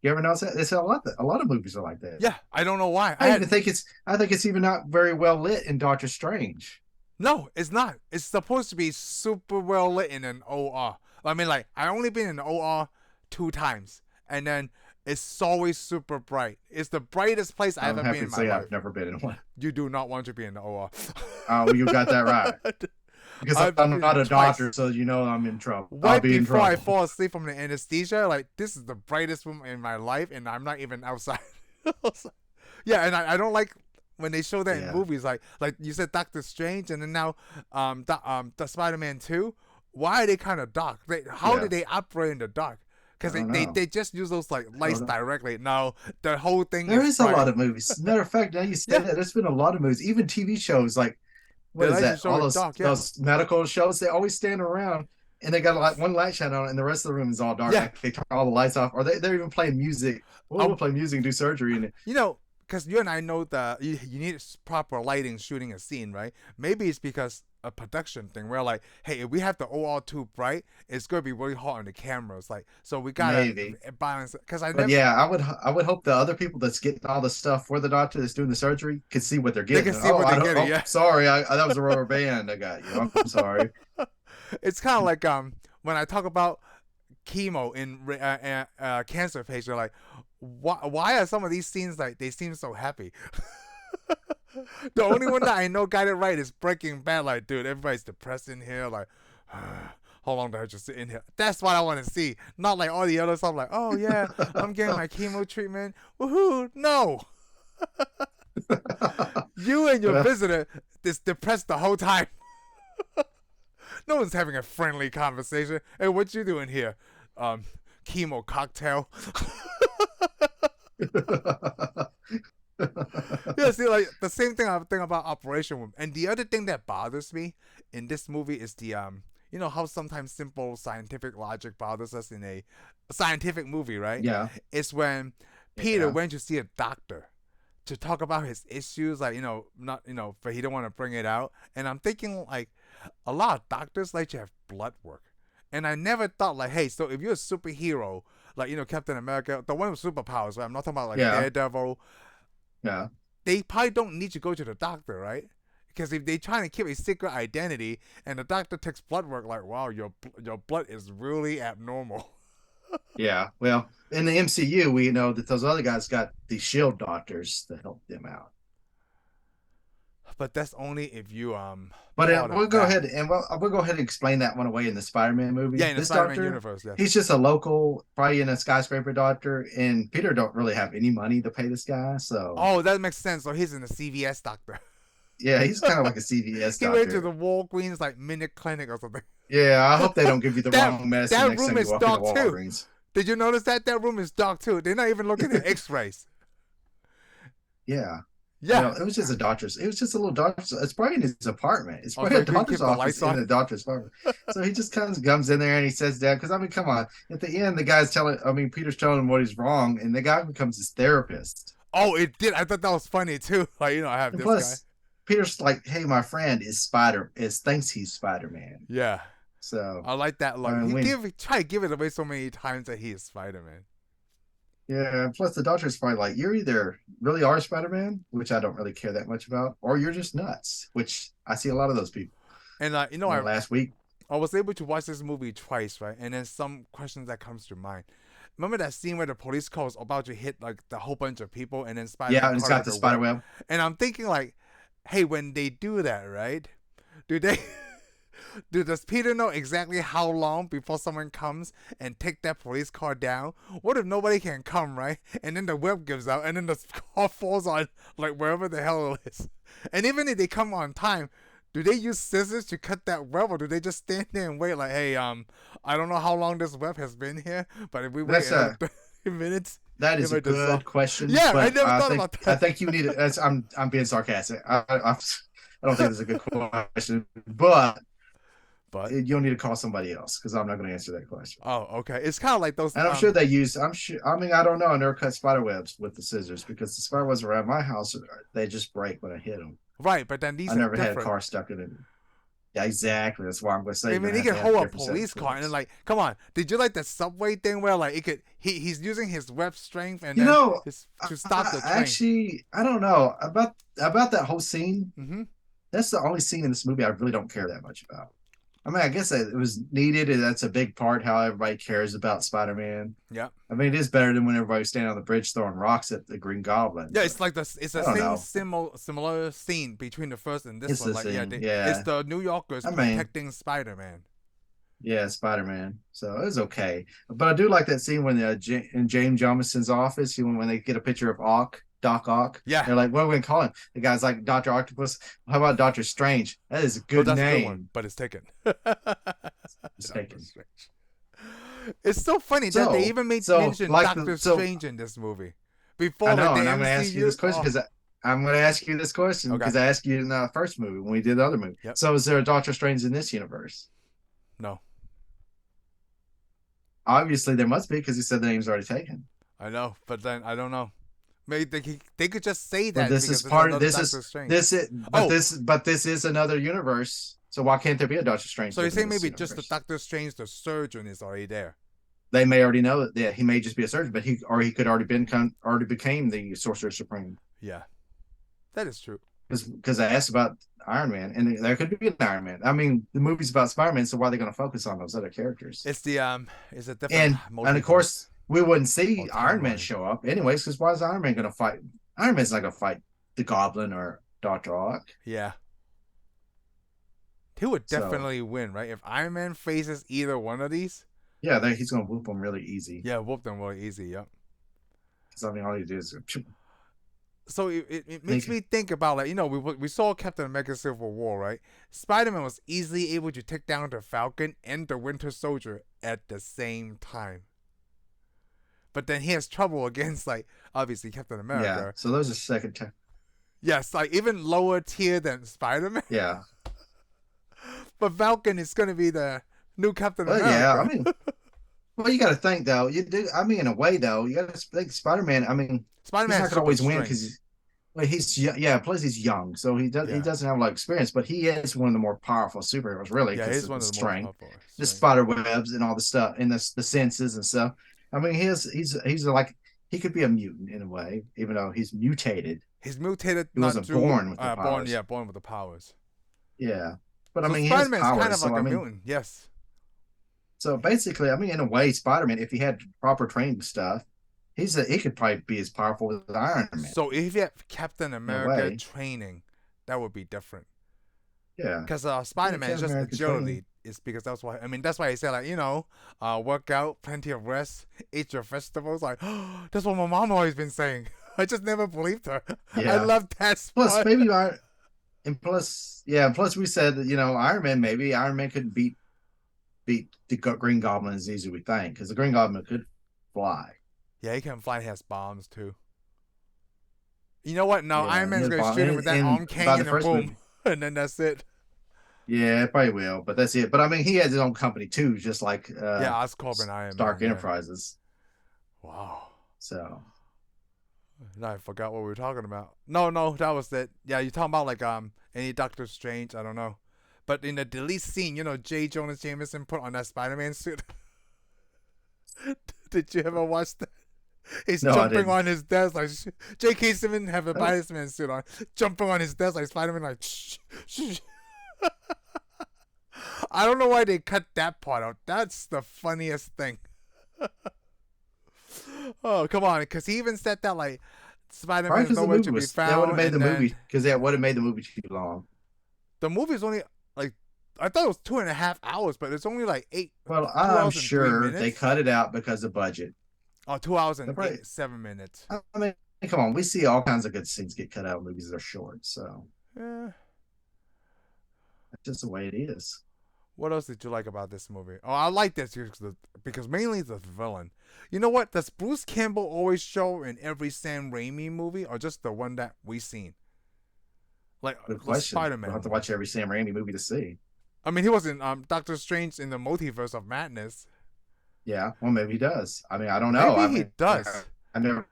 You ever notice that? It's a lot of movies are like that. Yeah, I don't know why. I think it's even not very well lit in Doctor Strange. No, it's not. It's supposed to be super well lit in an OR. I mean, like, I only been in an OR 2 times. And then it's always super bright. It's the brightest place I've ever been in my life. I've never been in one. You do not want to be in the OR. Oh, you got that right. Because I'm not a doctor, so I'm in trouble. Right before I fall asleep from the anesthesia, like, this is the brightest room in my life, and I'm not even outside. Yeah, and I don't like when they show that in movies. Like you said, Doctor Strange, and then now the Spider-Man 2. Why are they kind of dark? How did they operate in the dark? Because they just use those like lights directly. Now the whole thing. There is a lot of movies. Matter of fact, now you say that, there's been a lot of movies, even TV shows. Like what is that? All those medical shows. They always stand around and they got like one light shining on it, and the rest of the room is all dark. Yeah. Like, they turn all the lights off, or they're even playing music. We'll play music and do surgery in it. Because you and I know that you need proper lighting shooting a scene, right? Maybe it's because a production thing where like, hey, if we have the OR too bright, it's gonna be really hot on the cameras. Like, so we gotta balance it. Because I would hope the other people that's getting all the stuff for the doctor that's doing the surgery can see what they're getting. They can see what they're getting. Yeah. Sorry, that was a rubber band I got you. I'm sorry. It's kind of like when I talk about chemo in cancer patients, like, why are some of these scenes like they seem so happy? The only one that I know got it right is Breaking Bad. Like, dude, everybody's depressed in here. Like, how long do I just sit in here? That's what I want to see. Not like all the other stuff. Like, oh yeah, I'm getting my chemo treatment. Woohoo! No. You and your Well, visitor is depressed the whole time. No one's having a friendly conversation. Hey, what you doing here? Chemo cocktail. Yeah, see, like the same thing I think about Operation Room. And the other thing that bothers me in this movie is the you know how sometimes simple scientific logic bothers us in a scientific movie, right? yeah, It's when Peter yeah, went to see a doctor to talk about his issues, like not but he don't want to bring it out. And I'm thinking like a lot of doctors like to have blood work, and I never thought like, hey, so if you're a superhero, like Captain America, the one with superpowers, right? I'm not talking about like yeah, Daredevil. yeah. They probably don't need to go to the doctor, right? Because if they trying to keep a secret identity and the doctor takes blood work, like, wow, your blood is really abnormal. Yeah. Well, in the MCU, we know that those other guys got the Shield doctors to help them out. But that's only if you But part we'll of go that. ahead and we'll go ahead and explain that one away in the Spider-Man movie. Yeah, in the This Spider-Man doctor, universe, yes. he's just a local, probably in a skyscraper doctor, and Peter don't really have any money to pay this guy, so Oh, that makes sense. So he's in the CVS doctor. yeah, he's kind of like a CVS He went to doctor. the Walgreens like minute clinic or something. Yeah, I hope they don't give you the That wrong medicine that next room time you is walk into dark too. Walgreens. Did you notice that room is dark too? They're not even looking at X-rays. Yeah. Yeah. Well, it was just a doctor's. It was just a little doctor's. It's probably in his apartment. It's Oh, probably so a he couldn't keep doctor's the office lights on? in a doctor's apartment. So he just kind of comes in there and he says that because I mean, come on. At the end, the guy's telling. I mean, Peter's telling him what he's wrong, and the guy becomes his therapist. Oh, it did. I thought that was funny too. Like I have And this guy. plus, Peter's like, "Hey, my friend thinks he's Spider-Man." Yeah, So I like that. Like I mean, try to give it away so many times that he is Spider-Man. yeah. Plus, the doctor's probably like, "You're either really are Spider-Man, which I don't really care that much about, or you're just nuts." Which I see a lot of those people. And Last week. I was able to watch this movie twice, right? And then some questions that comes to mind. Remember that scene where the police car was about to hit like the whole bunch of people, and then Spider-Man Yeah, and it's got the spider web. And I'm thinking like, hey, when they do that, right? Do they? Does Peter know exactly how long before someone comes and take that police car down? What if nobody can come, right? And then the web gives out, and then the car falls on like wherever the hell it is. And even if they come on time, do they use scissors to cut that web, or do they just stand there and wait? Like, hey, I don't know how long this web has been here, but if we wait another 30 minutes, that is a good question. Yeah, I but never thought about that. I think you need it. I'm being sarcastic. I don't think it's a good question, but you'll need to call somebody else because I'm not going to answer that question. Oh, okay. It's kind of like those. And I'm sure they use. I'm sure. I mean, I don't know. I never cut spider webs with the scissors because the spider webs around my house they just break when I hit them. Right, but then these. I never had a car stuck in it. Yeah, exactly. That's why I'm going to say. I mean, he can hold a police car, and then, like, come on. Did you like the subway thing where like it could? He's using his web strength and to stop the train. Actually, I don't know about that whole scene. Mm-hmm. That's the only scene in this movie I really don't care that much about. I mean, I guess it was needed, and that's a big part how everybody cares about Spider-Man. Yeah. I mean, it is better than when everybody's standing on the bridge throwing rocks at the Green Goblin. Yeah, it's like it's the same similar scene between the first and this one. Like, it's the New Yorkers protecting Spider-Man. Yeah, Spider-Man. So it was okay, but I do like that scene when in James Jameson's office, when they get a picture of Doc Ock. Yeah. They're like, what are we going to call him? The guy's like, Dr. Octopus. How about Dr. Strange? That is a good name. A good one, but it's taken. It's taken. It's so funny that they even mention Doctor Strange in this movie. Before I know, and I'm going to ask you this question because I'm going to ask you this question because I asked you in the first movie when we did the other movie. Yep. So is there a Doctor Strange in this universe? No. Obviously there must be because he said the name's already taken. I know, but then I don't know. Maybe they could just say that. But this is part of this is another universe. So why can't there be a Doctor Strange? So you're saying maybe just the Doctor Strange, the surgeon, is already there. They may already know that. Yeah, he may just be a surgeon, but he could already became the Sorcerer Supreme. Yeah, that is true. Because I asked about Iron Man, and there could be an Iron Man. I mean, the movie's about Spider-Man, so why are they going to focus on those other characters? It's it's a different and of course. We wouldn't see Iron Man show up anyways, because why is Iron Man going to fight? Iron Man's not going to fight the Goblin or Dr. Ock. Yeah. He would definitely win, right? If Iron Man faces either one of these. Yeah, he's going to whoop them really easy. Yeah, whoop them really easy, yep. Because, I mean, all you do is... So it makes Think, me think about, like, we saw Captain America Civil War, right? Spider-Man was easily able to take down the Falcon and the Winter Soldier at the same time. But then he has trouble against, like, obviously Captain yeah. America. So those are second time. Yes, like even lower tier than Spider-Man. Yeah. But Falcon is going to be the new Captain Well, yeah. I America. mean, well, you got to think though. You do. I mean, in a way though, you got to think Spider-Man. I mean, he's Spider-Man not has going to super always win strength. because well, yeah. Plus, he's young, so he Yeah. doesn't have a lot of experience. But he is one of the more powerful superheroes, really, Yeah, because he's of one the of the most strength, powerful. the Strength. spider webs, and all the stuff, and the senses and stuff. I mean, he's like he could be a mutant in a way, even though he's mutated. He's mutated, He not wasn't through born with the powers. born with the powers. Yeah, but I So mean, he has Spider-Man is kind powers. of So like I a mean, mutant. Yes. so basically, I mean, in a way, Spider-Man, if he had proper training stuff, he could probably be as powerful as Iron Man So if you have Captain in a America way. training, that would be different. Yeah, Because yeah, Spider-Man is Captain just America training. agility. It's because that's why. I mean, that's why he said, like, work out, plenty of rest, eat your vegetables. Like, that's what my mom always been saying. I just never believed her. I Yeah. love that Plus, spot. maybe and plus, yeah. Plus, we said that Iron Man. Maybe Iron Man could beat the Green Goblin as easy as we think, because the Green Goblin could fly. Yeah, he can fly. He has bombs too. You know what? No, Iron Yeah, he Man's has gonna bomb. shoot him with that And arm by the cannon and first boom, movie, and then that's it. yeah, it probably will. But that's it. But I mean, he has his own company too, just like Yeah, Oscorp and Iron Stark Man. Yeah. Enterprises. Wow. So I forgot what we were talking about. No, that was it. Yeah, you're talking about like any Doctor Strange. I don't know. But in the delete scene, J. Jonah Jameson put on that Spider-Man suit. Did you ever watch that? He's no, I jumping didn't. on his desk like J.K. Simmons have a Oh, Spider-Man suit on, jumping on his desk like Spider-Man, like. I don't know why they cut that part out. That's the funniest thing. Oh, come on, because he even said that like probably Spider-Man is because the nowhere movie to be was that would have found, made the and then movie because that would have made the movie too long. the movie's only like I thought it was 2.5 hours, but it's only like Well, two I'm hours and three sure they minutes. cut it out because of budget. 2 hours and Probably, 7 minutes. I mean, come on, we see all kinds of good scenes get cut out of movies that are short, so Yeah. that's just the way it is. What else did you like about this movie? Oh, I like this because mainly the villain. You know what? Does Bruce Campbell always show in every Sam Raimi movie, or just the one that we seen? Like Good the question. Spider-Man. We'll have to watch every Sam Raimi movie to see. I mean, he was in Doctor Strange in the Multiverse of Madness. Yeah, well, maybe he does. I mean, I don't know. Maybe I he mean, does. I never,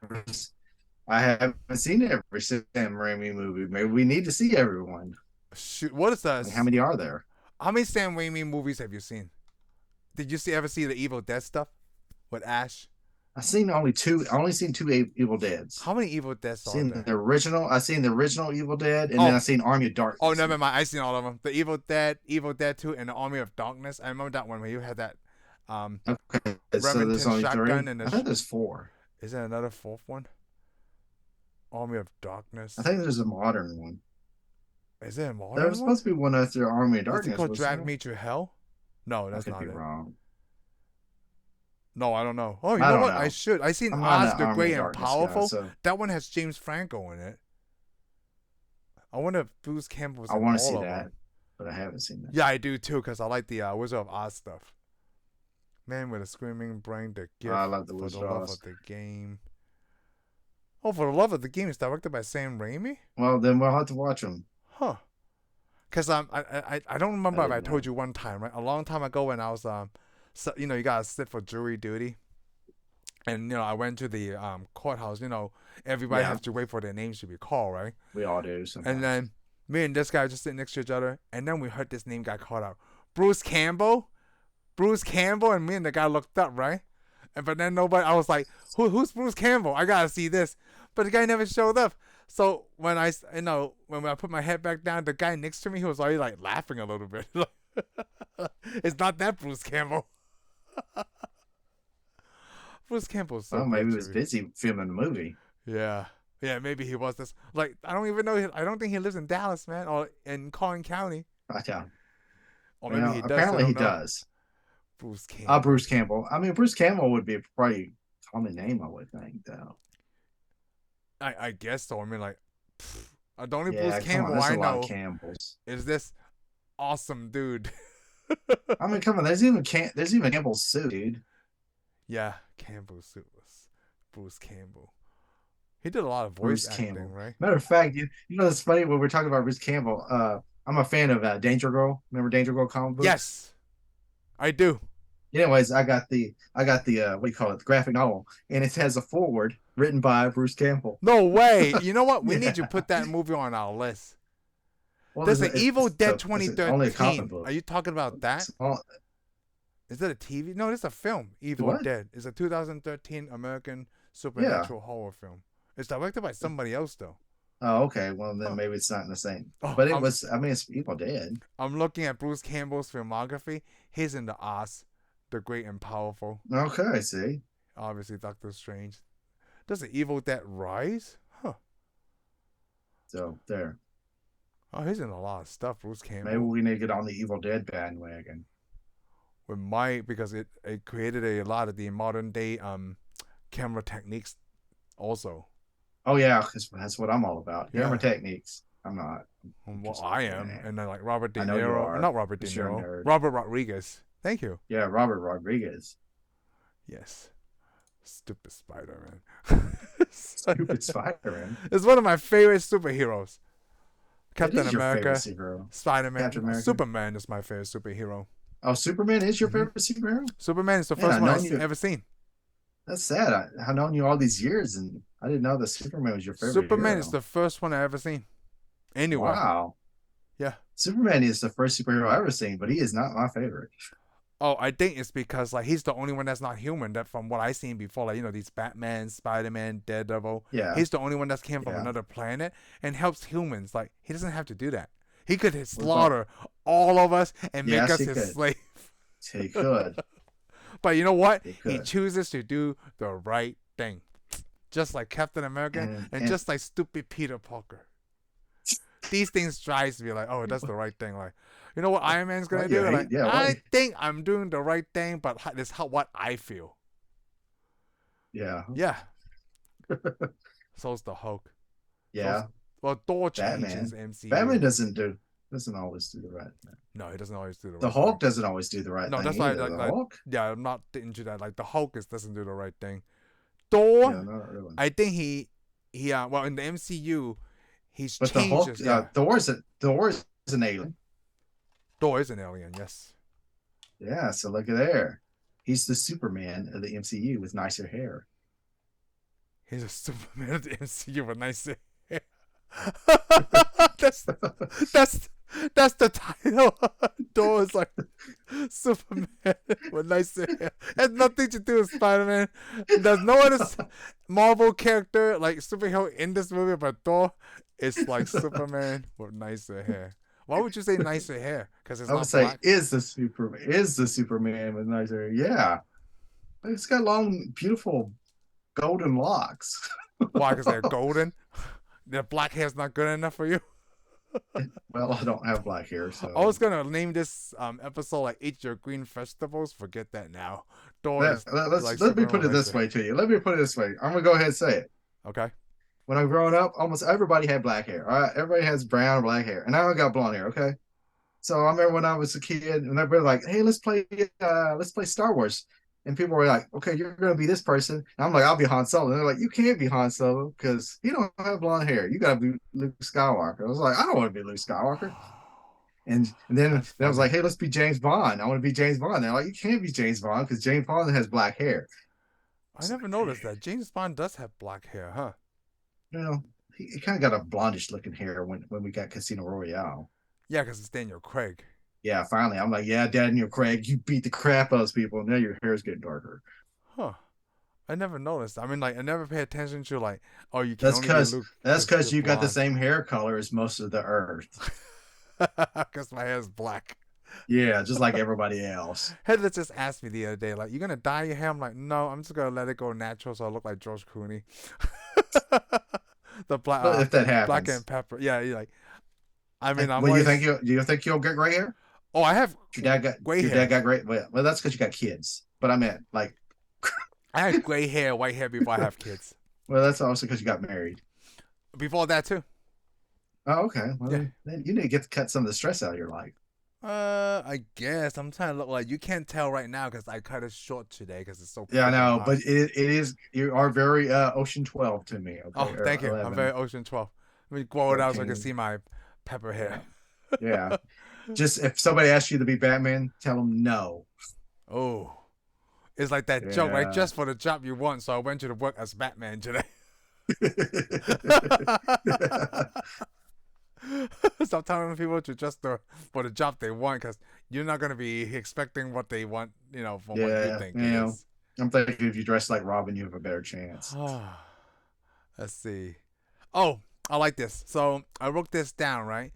I haven't seen every Sam Raimi movie. Maybe we need to see everyone. Shoot, what is I that? mean, how many are there? How many Sam Raimi movies have you seen? Did you ever see the Evil Dead stuff with Ash? I've seen only two. I only seen two Evil Deads. How many Evil Deads are Seen there? the original. I seen the original Evil Dead, and then I seen Army of Darkness. Oh, never mind. I seen all of them. The Evil Dead 2, and the Army of Darkness. I remember that one where you had that Okay, so there's Remington only shotgun three. and I think there's four. is there another fourth one? Army of Darkness. I think there's a modern one. Is there a modern There was one? supposed to be one after Army of Is it Darkness. called Was Drag there? Me to Hell? No, I that's could not be it. wrong. No, I don't know. Oh, you I know don't what? know. I should. I seen I'm not Oz an the Army Great of and Darkness guy, Powerful. so That one has James Franco in it. I wonder if Bruce Campbell was I in want to all see of that, them. but I haven't seen that. Yeah, I do too, because I like the Wizard of Oz stuff. Man with a screaming brain, the gift I love the for Wizard the of love Oz. of the game. Oh, for the love of the game, it's directed by Sam Raimi? Well, then we'll have to watch them. Huh. Because I don't remember if I didn't told know. you one time, right? A long time ago when I was, so, you gotta sit for jury duty. And, I went to the courthouse, everybody Yeah. has to wait for their names to be called, right? We all do sometimes. And then me and this guy just sitting next to each other, and then we heard this name got called out. Bruce Campbell? Bruce Campbell? And me and the guy looked up, right? But then I was like, who's Bruce Campbell? I gotta see this. But the guy never showed up. So when when I put my head back down, the guy next to me, he was already like laughing a little bit. It's not that Bruce Campbell. Bruce Campbell's so Well, maybe good he was to me. busy filming the movie. Yeah. Yeah, maybe he was this. Like, I don't even know. I don't think he lives in Dallas, man, or in Collin County. I tell. Or maybe he does. Apparently I he don't know. does. Bruce Campbell. Bruce Campbell. I mean, Bruce Campbell would be a pretty common name, I would think, though. I guess so. I mean, like, the only Bruce Yeah, come on, Campbell there's a I lot of know Campbells. is this awesome dude. I mean, come on, there's even Campbell's suit, dude. Yeah, Campbell's suit was Bruce Campbell. He did a lot of voice Bruce acting, Campbell. right? Matter of fact, you know it's funny when we're talking about Bruce Campbell. I'm a fan of Danger Girl. Remember Danger Girl comic books? Yes, I do. Anyways, I got the what do you call it, the graphic novel, and it has a foreword written by Bruce Campbell. No way. You know what? We need to Yeah. put that movie on our list. Well, There's an Evil Dead it's only a comic 2013. book. Are you talking about that? Is that a TV? No, it's a film. Evil What? Dead. It's a 2013 American Yeah. supernatural horror film. It's directed by somebody else though. Oh, okay. Well, then Huh. maybe it's not in the same. Oh, But it was. I mean, it's Evil Dead. I'm looking at Bruce Campbell's filmography. He's in the Oz, The Great and Powerful. Okay, see. Obviously, Doctor Strange. Does the Evil Dead Rise? Huh. So there. Oh, he's in a lot of stuff, Bruce Campbell. Maybe we need to get on the Evil Dead bandwagon. We might, because it created a lot of the modern day camera techniques also. Oh yeah, that's what I'm all about. Yeah. Camera techniques. I'm not. Well, I am. And then like Robert De I know you Niro. are. Not Robert De You're a Niro. nerd. Robert Rodriguez. Thank you. Yeah, Robert Rodriguez. Yes. Stupid Spider-Man. Stupid Spider-Man. It's one of my favorite superheroes. It Captain is your America, favorite superhero. Spider-Man, Captain America. Superman is my favorite superhero. Oh, Superman is your Mhm. favorite superhero? Superman is the Man, first I one know I've you- ever seen. That's sad. I've known you all these years, and I didn't know that Superman was your favorite. Superman hero. is the first one I ever seen. Anywhere. Wow. Yeah. Superman is the first superhero I've ever seen, but he is not my favorite. Oh, I think it's because like he's the only one that's not human. That from what I seen before, like these Batman, Spider-Man, Daredevil. Yeah. He's the only one that's came from Yeah. another planet and helps humans. Like he doesn't have to do that. He could slaughter all of us and make Yes, us he his could. slave. He could. But you know what? He He could. chooses to do the right thing, just like Captain America and just like stupid Peter Parker. These things drives me like, oh, that's the right thing. Like, you know what Iron Man's gonna Why do? you hate- Like, yeah, why I you- think I'm doing the right thing, but this how what I feel. Yeah. Yeah. So's the Hulk. Yeah. Well, Thor Batman. changes MCU. Batman doesn't always do the right thing. No, he doesn't always do the right The thing. Hulk doesn't always do the right No, thing. that's why, either. like- The like- Hulk? Yeah, I'm not into that. Like the Hulk doesn't do the right thing. Thor, Yeah, not really. I think he well in the MCU, he's But the Hulk, changes. Yeah, Thor is an alien. Thor is an alien. Yes. Yeah, so look at there. He's the Superman of the MCU with nicer hair. He's a Superman of the MCU with nice hair. that's the title. Thor is like Superman with nice hair. Has nothing to do with Spider-Man. There's no other Marvel character like superhero in this movie, but Thor is like Superman with nicer hair. Why would you say nicer hair? Because it's I would not say black. is the Superman with nicer hair. Yeah. It's got long, beautiful golden locks. Why? Because they're golden. The black hair's not good enough for you. Well, I don't have black hair, so I was gonna name this episode like "Eat Your Green Vegetables." Forget that now. Thor is like let me put Superman it with this nicer way to you. Let me put it this way. I'm gonna go ahead and say it. hair. Okay. When I was growing up, almost everybody had black hair. All right, everybody has brown or black hair, and I got blonde hair. Okay, so I remember when I was a kid, and everybody was like, "Hey, let's play Star Wars." And people were like, "Okay, you're gonna be this person." And I'm like, "I'll be Han Solo." And they're like, "You can't be Han Solo because you don't have blonde hair. You gotta be Luke Skywalker." I was like, "I don't want to be Luke Skywalker." And then That's I was funny. like, "Hey, let's be James Bond. I want to be James Bond." They're like, "You can't be James Bond because James Bond has black hair." I never noticed that James Bond does have black hair, huh? You know, he kind of got a blondish looking hair when we got Casino Royale. Yeah, because it's Daniel Craig. Yeah, finally, I'm like, "Yeah, Daniel Craig, you beat the crap out of those people. Now your hair's getting darker." Huh. I never noticed. I mean, like, I never pay attention to like, oh, you can That's only because be Luke. that's because you're you got the blonde. same hair color as most of the Earth. Because my hair's black. Yeah, just like everybody else. Heather just asked me the other day, like, you gonna dye your hair? I'm like, no, I'm just gonna let it go natural so I look like George Clooney. The black, But if that black happens, and pepper. Yeah, you're like, I mean, I'm well, always, do you think you'll get gray hair? oh, I have Your dad got gray your hair. dad got gray. Well, that's because you got kids. But I meant like, I had gray hair, white hair before I have kids. well, that's also because you got married. before that too. Oh, okay. Well, Yeah. then you need to get to cut some of the stress out of your life. I guess I'm trying to look like you can't tell right now because I cut it short today because it's so Yeah, I freaking know, hot. but it is you are very Ocean 12 to me. Okay, Oh, or thank you. I'm 11, very Ocean 12. Let me grow it out so I can 13. see my pepper hair. Yeah, yeah. Just if somebody asks you to be Batman, tell them no. Oh, it's like that joke, right? Yeah. Just for the job you want, so I went you to work as Batman today. Stop telling people to just for the job they want, because you're not gonna be expecting what they want, from what you Yeah, think it is. I'm thinking if you dress like Robin, you have a better chance. Let's see. Oh, I like this. So I wrote this down, right?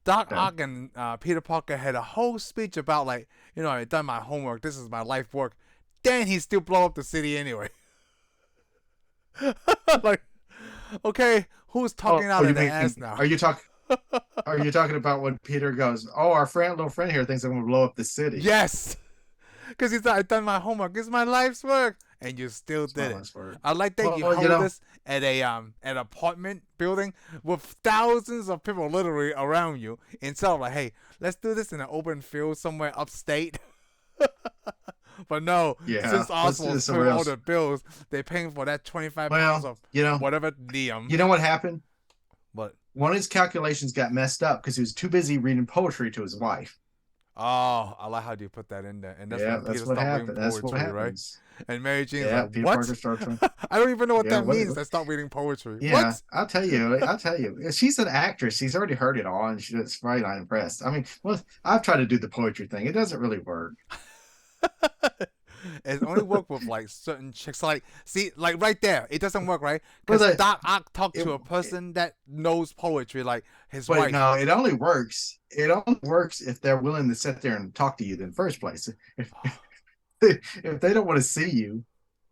Doc Okay. Ock and Peter Parker had a whole speech about like, I done my homework. This is my life work. Then he still blow up the city anyway. Like, okay, who's talking out You of their mean ass now? Are you talking about when Peter goes, "Oh, our little friend here thinks I'm going to blow up the city"? Yes, because he's like, I done my homework. It's my life's work, and you still It's my did it. last word. I like that you Well, hold this at an apartment building with thousands of people literally around you, instead of like, hey, let's do this in an open field somewhere upstate. But no, yeah, since let's do Oswald's this paying somewhere all else. the bills, they're paying for that 25 pounds Well, of whatever liam. you know what happened? But One of his calculations got messed up because he was too busy reading poetry to his wife. oh, I like how you put that in there, and that's Yeah, when that's Peter what stopped reading happened. That's what poetry, right? happens. And Mary Jane's Yeah, like, Peter what? Parker starts. I don't even know what Yeah, that means. They stop reading poetry. Yeah, What? I'll tell you. I'll tell you. She's an actress. She's already heard it all, and she's probably not impressed. I mean, well, I've tried to do the poetry thing. It doesn't really work. It only work with like certain chicks. Like, see, like right there, it doesn't work, right? Well, Because Doc Ock talked it, to a person that knows poetry, like his but wife. no, it only works. It only works if they're willing to sit there and talk to you in the first place. If they don't want to see you,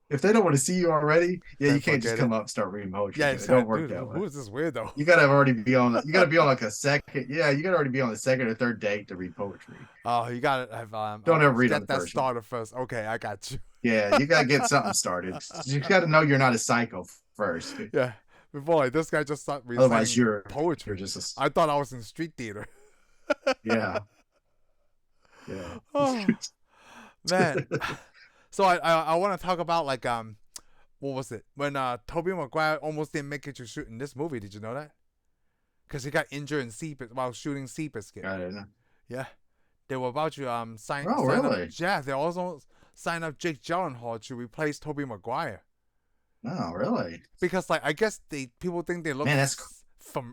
if they don't want to see you already, yeah, Then you can't just forget it. come up and start reading poetry. Yeah, It don't exactly. work Dude, that way. who is this weirdo? You gotta already be on. You gotta be on like a second. Yeah, you gotta already be on the second or third date to read poetry. Oh, you gotta have Don't ever read on get the that first one. started first. Okay, I got you. Yeah, you gotta get something started. You gotta know you're not a psycho first. Yeah. Before, like, this guy just started Otherwise, reciting poetry. you're just I thought I was in street theater. yeah, yeah. Oh, man. So I want to talk about like what was it when Tobey Maguire almost didn't make it to shoot in this movie? Did you know that? Because he got injured in while shooting Seabiscuit. Got it. Yeah, they were about to sign. Oh, sign really? Up, yeah, they also signed up Jake Gyllenhaal to replace Tobey Maguire. Oh, really? Because like I guess people think they look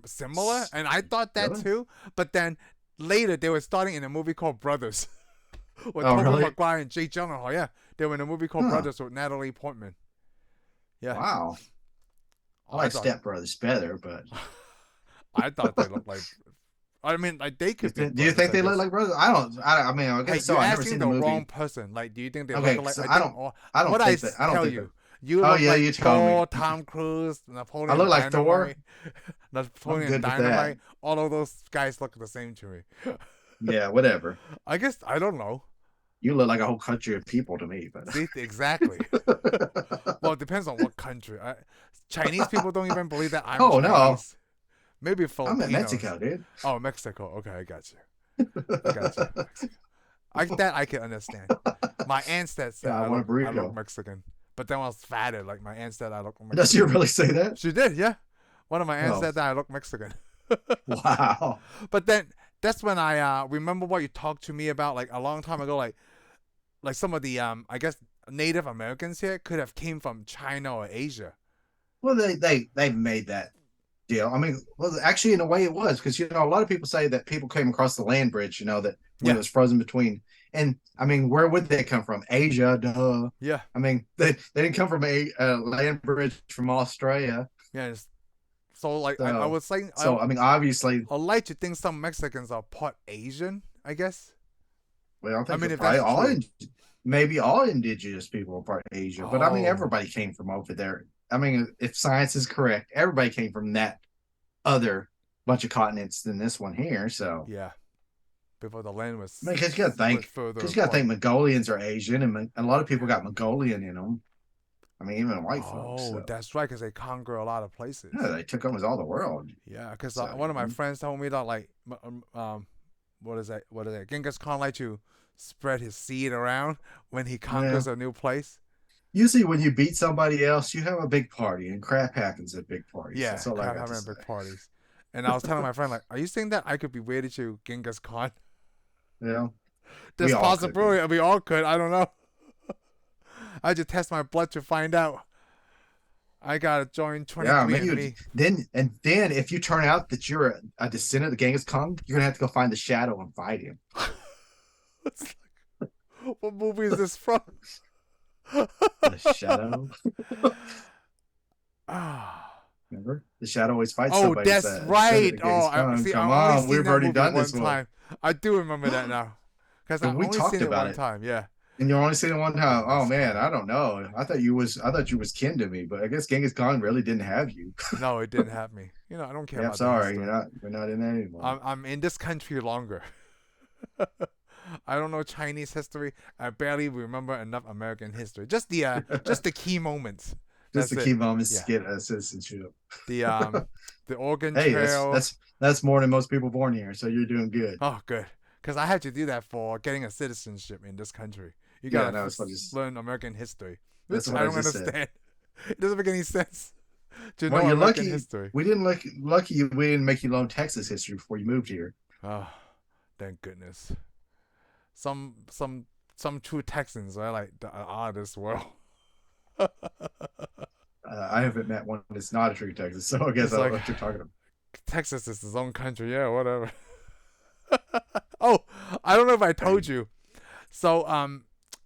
similar, and I thought that Really? too. But then later they were starting in a movie called Brothers with Oh, Tobey really? Maguire and Jake Gyllenhaal. Yeah, they were in a movie called Brothers with Natalie Portman. Yeah. Wow. I like Step Brothers better, but I thought they looked like. I mean, like they could be. do you think they look like brothers? I don't. I mean, I guess hey, so. you're I've never asking seen the the movie. wrong person. Like, do you think they Okay, look like? so I don't what think that. I don't tell think you. that. You Oh look yeah, like you told Thor, me. Tom Cruise, Napoleon. I look like Dynamite, Thor. Napoleon Dynamite. All of those guys look the same to me. Yeah, whatever. I guess I don't know. You look like a whole country of people to me, but See, exactly. Well, it depends on what country. Chinese people don't even believe that I'm Chinese. No. Maybe Filipinos. I'm in Mexico, dude. Oh, Mexico. Okay, I got you. Mexico. That I can understand. My aunt said I look Mexican. But then I was fatted. Like my aunt said I look Mexican. Does she really say that? She did, yeah. One of my aunts said that I look Mexican. Wow. But then that's when I remember what you talked to me about like a long time ago, like some of the I guess Native Americans here could have came from China or Asia. Well, they made that deal. I mean, well, actually, in a way, it was because a lot of people say that people came across the land bridge. That when it was frozen between. And I mean, where would they come from? Asia, duh. Yeah. I mean, they didn't come from a land bridge from Australia. Yeah. So like I was saying. So I mean, obviously, I like to think some Mexicans are part Asian. I guess. Well, I mean, if probably maybe all indigenous people are part Asia, but I mean, everybody came from over there. I mean, if science is correct, everybody came from that other bunch of continents than this one here. So yeah, before the land was. I mean, because you got to think, Mongolians are Asian, and a lot of people got Mongolian in them. I mean, even white folks. Oh, So that's right, because they conquer a lot of yeah, places. they took almost all the world. Yeah, because So one of my friends told me that like, what is that? What is that? Genghis Khan like to spread his seed around when he yeah. conquers a new place. Usually, when you beat somebody else, you have a big party, and crap happens at big parties. Yeah, That's all I crap got to having say. big parties. And I was telling my friend like, are you saying that I could be related to Genghis Khan? You know, we There's all could be. possibility we all could. I don't know. I just test my blood to find out. I gotta join Yeah, 23 maybe and you, Me. then if you turn out that you're a descendant of Genghis Khan, you're gonna have to go find the shadow and fight him. It's like, what movie is this from? The shadow. Ah. Remember, the shadow always fights Oh, somebody. that's right. Oh, Come I only on, seen we've that already movie done one this one. time. I do remember that now, because I And we only talked seen it about one it. time. Yeah. And you only seen it one time. Oh Genghis man, Khan. I don't know. I thought you was kin to me, but I guess Genghis Khan really didn't have you. No, it didn't have me. I don't care Yeah, I'm about the sorry, history. we're not in that anymore. I'm in this country longer. I don't know Chinese history. I barely remember enough American history. Just the key moments. Just That's to it. keep moments Yeah. to get a citizenship. The the Oregon Hey, Trail. that's more than most people born here, so you're doing good. Oh, good. Because I had to do that for getting a citizenship in this country. You Yeah, gotta no, so just learn American history, that's which what I I don't just said. understand. It doesn't make any sense to Well, know you're American lucky history. we didn't we didn't make you learn Texas history before you moved here. Oh, thank goodness. Some true Texans are like out of this world. I haven't met one that's not a true Texas, so I guess It's I don't like know what you're talking about. Texas is his own country. Yeah, whatever. Oh, I don't know if I told you. So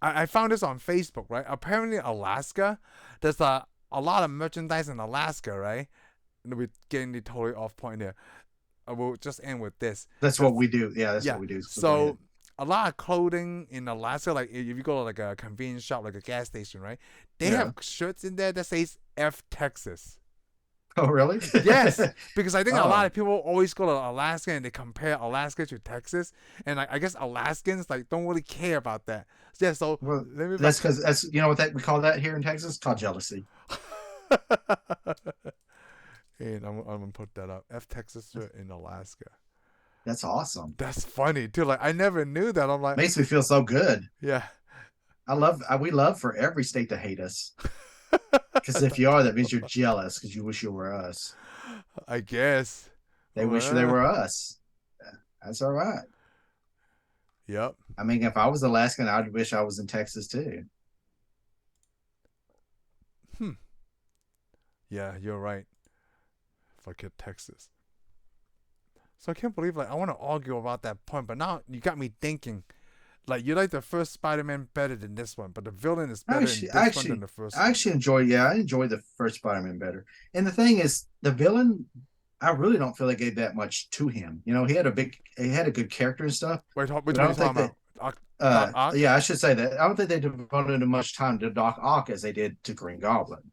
I found this on Facebook, right? Apparently Alaska, there's a lot of merchandise in Alaska, right? And we're getting the totally off point here. We'll just end with this. That's what we do. Yeah, that's Yeah. what we do. So go So ahead. a lot of clothing in Alaska, like if you go to like a convenience shop, like a gas station, right? They Yeah. have shirts in there that says F Texas. Oh, really? Yes, because I think a lot Oh, of people always go to Alaska and they compare Alaska to Texas, and I guess Alaskans like don't really care about that. Yeah, so well, let me. that's because that's you know what that we call that here in Texas? It's called jealousy. And I'm gonna put that up. F Texas in Alaska. That's awesome. That's funny too. Like I never knew that. I'm like, Makes me feel so good. yeah. We love for every state to hate us. Because if you are, that means you're jealous because you wish you were us. I guess. They wish they were us. That's all right. Yep. I mean, if I was Alaskan, I'd wish I was in Texas too. Yeah, you're right. Fuck it, Texas. So I can't believe like I want to argue about that point, but now you got me thinking. Like you like the first Spider-Man better than this one, but the villain is better in this one than the first I actually I enjoy the first Spider-Man better. And the thing is, the villain, I really don't feel they gave that much to him. You know, he had a good character and stuff. Wait, which But one are you talking about? Doc Ock? yeah, I should say that. I don't think they devoted as much time to Doc Ock as they did to Green Goblin.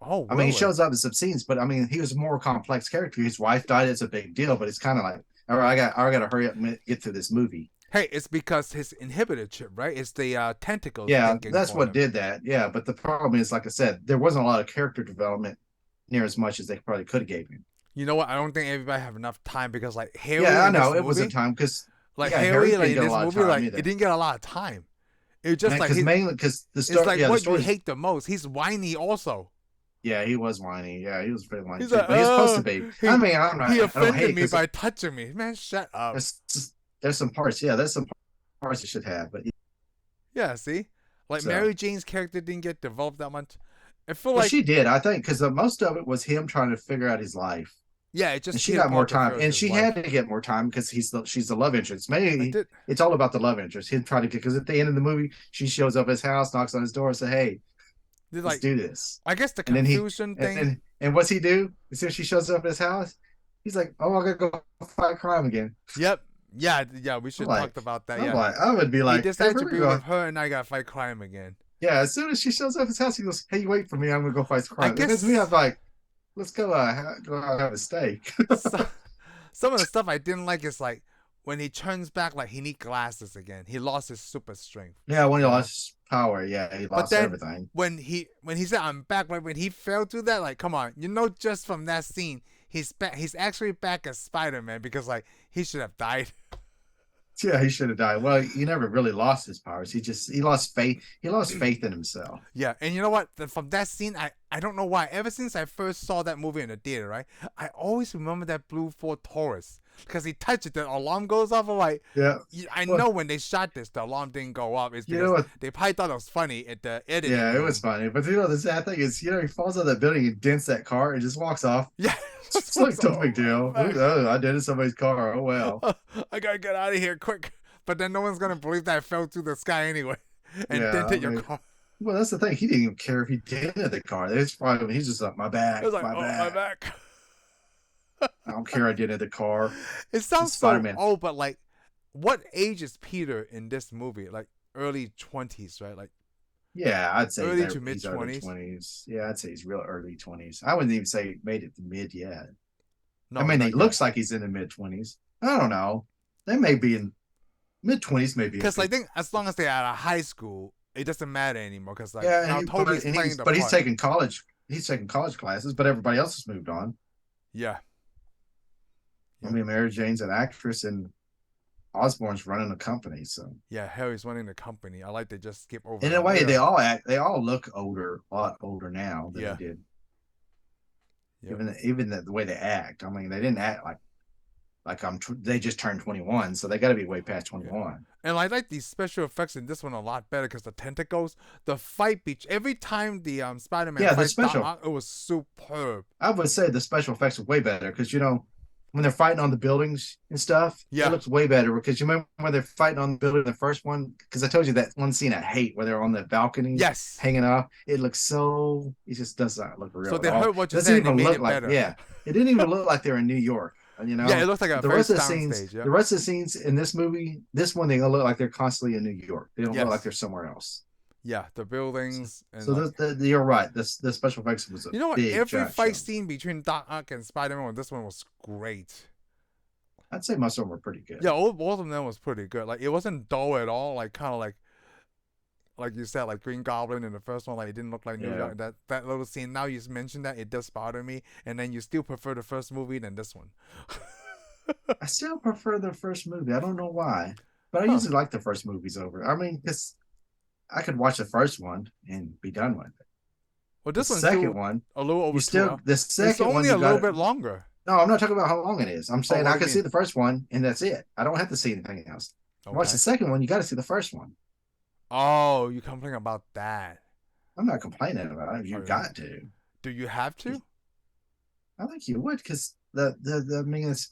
Oh, I mean, he really? shows up in some scenes, but I mean, he was a more complex character. His wife died; it's a big deal, but it's kind of like, all right, I got to hurry up and get through this movie. Hey, it's because his inhibitor chip, right? It's the tentacles Yeah, thinking that's for what him. did that. Yeah, but the problem is, like I said, there wasn't a lot of character development near as much as they probably could have gave him. You know what? I don't think everybody have enough time because like Harry. Yeah, I in this know it movie, was a time because like yeah, Harry, like didn't in get a this lot of movie, time like either. it didn't get a lot of time. It was just like because mainly because the it's story. like Yeah, the what you story. hate the most. He's whiny also. Yeah, he was whiny. Yeah, he was pretty whiny He's too, like, but he's supposed oh, to be. he, I mean, he I don't offended hate me by touching me. Man, shut up. there's some parts. Yeah, there's some parts you should have, but Yeah, see, like so. Mary Jane's character didn't get developed that much. I feel Well, like she did, I think, because most of it was him trying to figure out his life, yeah, it and just she Peter got more Parker time, feels and his she life. had to get more time because she's the love interest. I Maybe did. it's all about the love interest. Him trying to get because at the end of the movie, she shows up at his house, knocks on his door, and says, "Hey, let's Like do this." I guess the And then confusion thing. and what's he do? As soon as she shows up at his house, he's like, "Oh, I gotta go fight crime again." Yep. Yeah. We should talk about that. I'm Yeah. like, I would be He like, decided "Hey, to be with her, and I gotta fight crime again. yeah." As soon as she shows up at his house, he goes, "Hey, wait for me. I'm gonna go fight I crime." If it's me, I'm guess like, "Let's go. Go out and have a steak." so, some of the stuff I didn't like is like, when he turns back, like he need glasses again. He lost his super strength. Yeah, when he You know? lost his power, yeah, he But lost then everything. when he said I'm back, like when he fell through that, like come on, just from that scene, he's back. He's actually back as Spider Man because like he should have died. Yeah, he should have died. Well, he never really lost his powers. He lost faith. He lost faith in himself. Yeah, and you know what? From that scene, I don't know why. Ever since I first saw that movie in the theater, right? I always remember that blue Ford Taurus because he touched it, the alarm goes off. I'm like, Yeah, I well, know when they shot this, the alarm didn't go off. It's you know because what? they probably thought it was funny at the editing Yeah, it room. was funny. But you know the sad thing is, he falls out of that building and dents that car and just walks off. Yeah, It's like no big deal. Oh, I dented somebody's car. Oh well. I gotta get out of here quick. But then no one's gonna believe that I fell through the sky anyway and Yeah, dented your car. well, that's the thing. He didn't even care if he dented the car. It's probably he's just like my back, It was like, my my back. back. I don't care. I dented the car. It sounds so Spider-Man. old, but like, what age is Peter in this movie? Like early 20s, right? Like Yeah, I'd say early to he's early mid-20s. 20s. Yeah, I'd say he's real early 20s. I wouldn't even say he made it to mid yet. No, I mean, not he yet. looks like he's in the mid 20s. I don't know. They may be in mid 20s, maybe. Because I think as long as they're out of high school, it doesn't matter anymore. Because like yeah, now Toby's playing the but he's part. taking college. He's taking college classes, but everybody else has moved on. Yeah. I mean, Mary Jane's an actress, and Osborn's running a company. So Yeah, Harry's running the company. I like to just skip over. in a way, they all look older, a lot older now than Yeah. they did. Yep. Even the way they act. I mean, they didn't act like they just turned 21, so they got to be way past 21. And I like these special effects in this one a lot better because the tentacles, the fight beach, every time the Spider-Man Yeah, the fights special- Doc Ock, it was superb. I would say the special effects are way better because when they're fighting on the buildings and stuff, Yeah. it looks way better because you remember when they're fighting on the building, the first one, because I told you that one scene I hate where they're on the balcony, Yes. hanging off. It looks it just does not look real. So they at all. heard what you Doesn't said and they even made look it like better. yeah, it didn't even look like they're in New York. Yeah, it looks like a the very rest of the sound scenes, stage. Yeah. the rest of the scenes in this movie, this one they look like they're constantly in New York. They don't Yes. look like they're somewhere else. Yeah, the buildings. And So like, you're right. The special effects was a you know what? big Every giant fight show. scene between Doc Ock and Spider-Man on this one was great. I'd say most of them were pretty good. Yeah, both of them was pretty good. Like it wasn't dull at all. Like kind of like you said, like Green Goblin in the first one, like it didn't look like New Yeah. York. That little scene. Now you mentioned that it does bother me, and then you still prefer the first movie than this one. I still prefer the first movie. I don't know why, but I Huh. usually like the first movies over. I mean, I could watch the first one and be done with it. Well, this The one's second still one, a little over you 2 still hours. the second It's one only you a little gotta- bit longer. No, I'm not talking about how long it is. I'm saying what I do can you see mean? the first one and that's it. I don't have to see anything else. Okay. Watch the second one, you got to see the first one. Oh, you complain about that? I'm not complaining about it. You Okay. got to. Do you have to? I think you would because I mean it's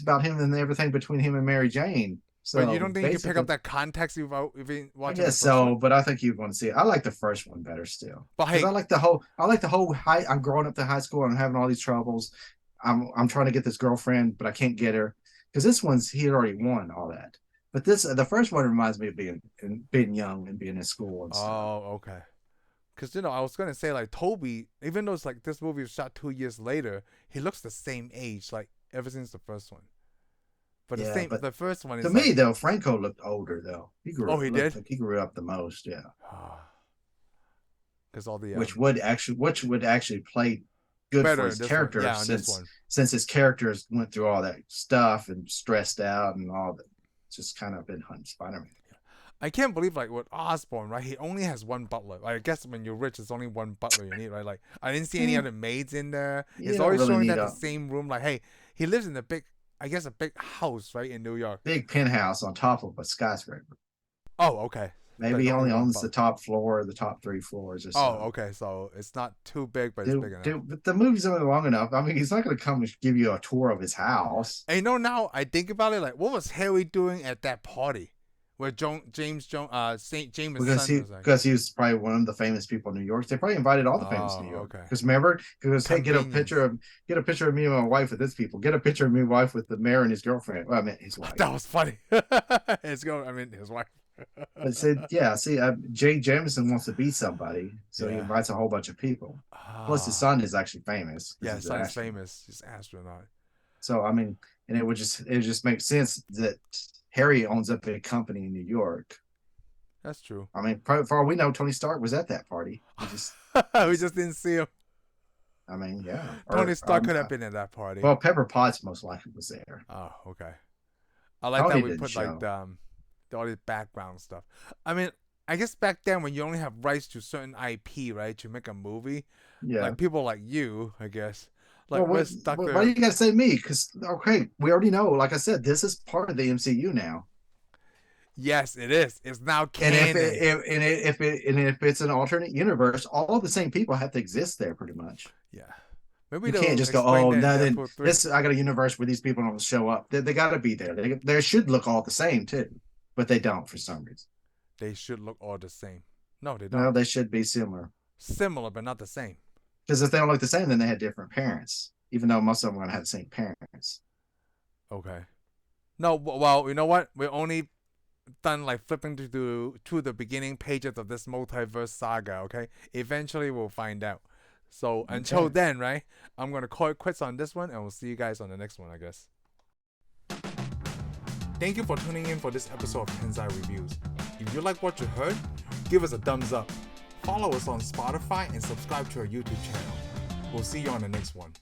about him and everything between him and Mary Jane. So But you don't think you can pick basically- up that context without even I watching? guess the first so, one? but I think you'd want to see it. I like the first one better still. But Because hey, I like the whole high. I'm growing up to high school and I'm having all these troubles. I'm trying to get this girlfriend, but I can't get her because this one's he had already won all that. But the first one reminds me of being young and being in school and stuff. oh, okay. Because I was gonna say like Toby, even though it's like this movie was shot 2 years later, he looks the same age like ever since the first one. But Yeah, but the first one is To me though, Franco looked older though. He grew. Oh, he looked did? like he grew up the most. Yeah, because all the which would actually play good better for in his this character one. Yeah, on this one. since his characters went through all that stuff and stressed out and all that. Just kind of been hunting Spider-Man. I can't believe like with Osborn, right? He only has one butler. Like, I guess when you're rich, it's only one butler you need, right? Like I didn't see any other maids in there. You It's don't always really showing need that the same room. Like, hey, he lives in a big house, right, in New York. Big penthouse on top of a skyscraper. Oh, okay. Maybe But he only only one owns butler. the top floor, the top 3 floors or Oh, something. okay. So it's not too big, but it's big enough. But the movie's only long enough. I mean, he's not going to come and give you a tour of his house. And now I think about it, like, what was Harry doing at that party where James St. James' Because son was like? because he was probably one of the famous people in New York. They probably invited all the famous in New York. Okay. Because remember, hey, get a Convenience. picture of me and my wife with this people. Get a picture of me and my wife with the mayor and his girlfriend. Well, I mean his wife. That was funny. His wife. But said, yeah, see, Jay Jameson wants to be somebody, so he Yeah. invites a whole bunch of people. Plus, his son is actually famous. 'cause Yeah, he's his an son's astronaut. famous. He's an astronaut. So I mean, and it would just make sense that Harry owns a big company in New York. That's true. I mean, for all we know, Tony Stark was at that party. We just didn't see him. I mean, yeah. Tony Stark could have been at that party. Well, Pepper Potts most likely was there. Oh, okay. I like Tony that we put show. like all this background stuff. I mean, I guess back then when you only have rights to certain IP, right, to make a movie, Yeah. like people like you, I guess, like Well, we're stuck there. why do you gotta say me? Because okay, we already know. Like I said, this is part of the MCU now. Yes, it is. It's now canon. And if it's an alternate universe, all the same people have to exist there, pretty much. Yeah. Maybe you can't just go, oh, no, this I got a universe where these people don't show up. They got to be there. They should look all the same too, but they don't for some reason. They should look all the same. No, they don't. No, they should be similar. Similar, but not the same. Because if they don't look the same, then they had different parents. Even though most of them are gonna have the same parents. Okay. No, well, you know what? We're only done like flipping to the beginning pages of this multiverse saga. Okay. Eventually, we'll find out. So until then, right, I'm going to call it quits on this one, and we'll see you guys on the next one, I guess. Thank you for tuning in for this episode of Tensai Reviews. If you like what you heard, give us a thumbs up. Follow us on Spotify and subscribe to our YouTube channel. We'll see you on the next one.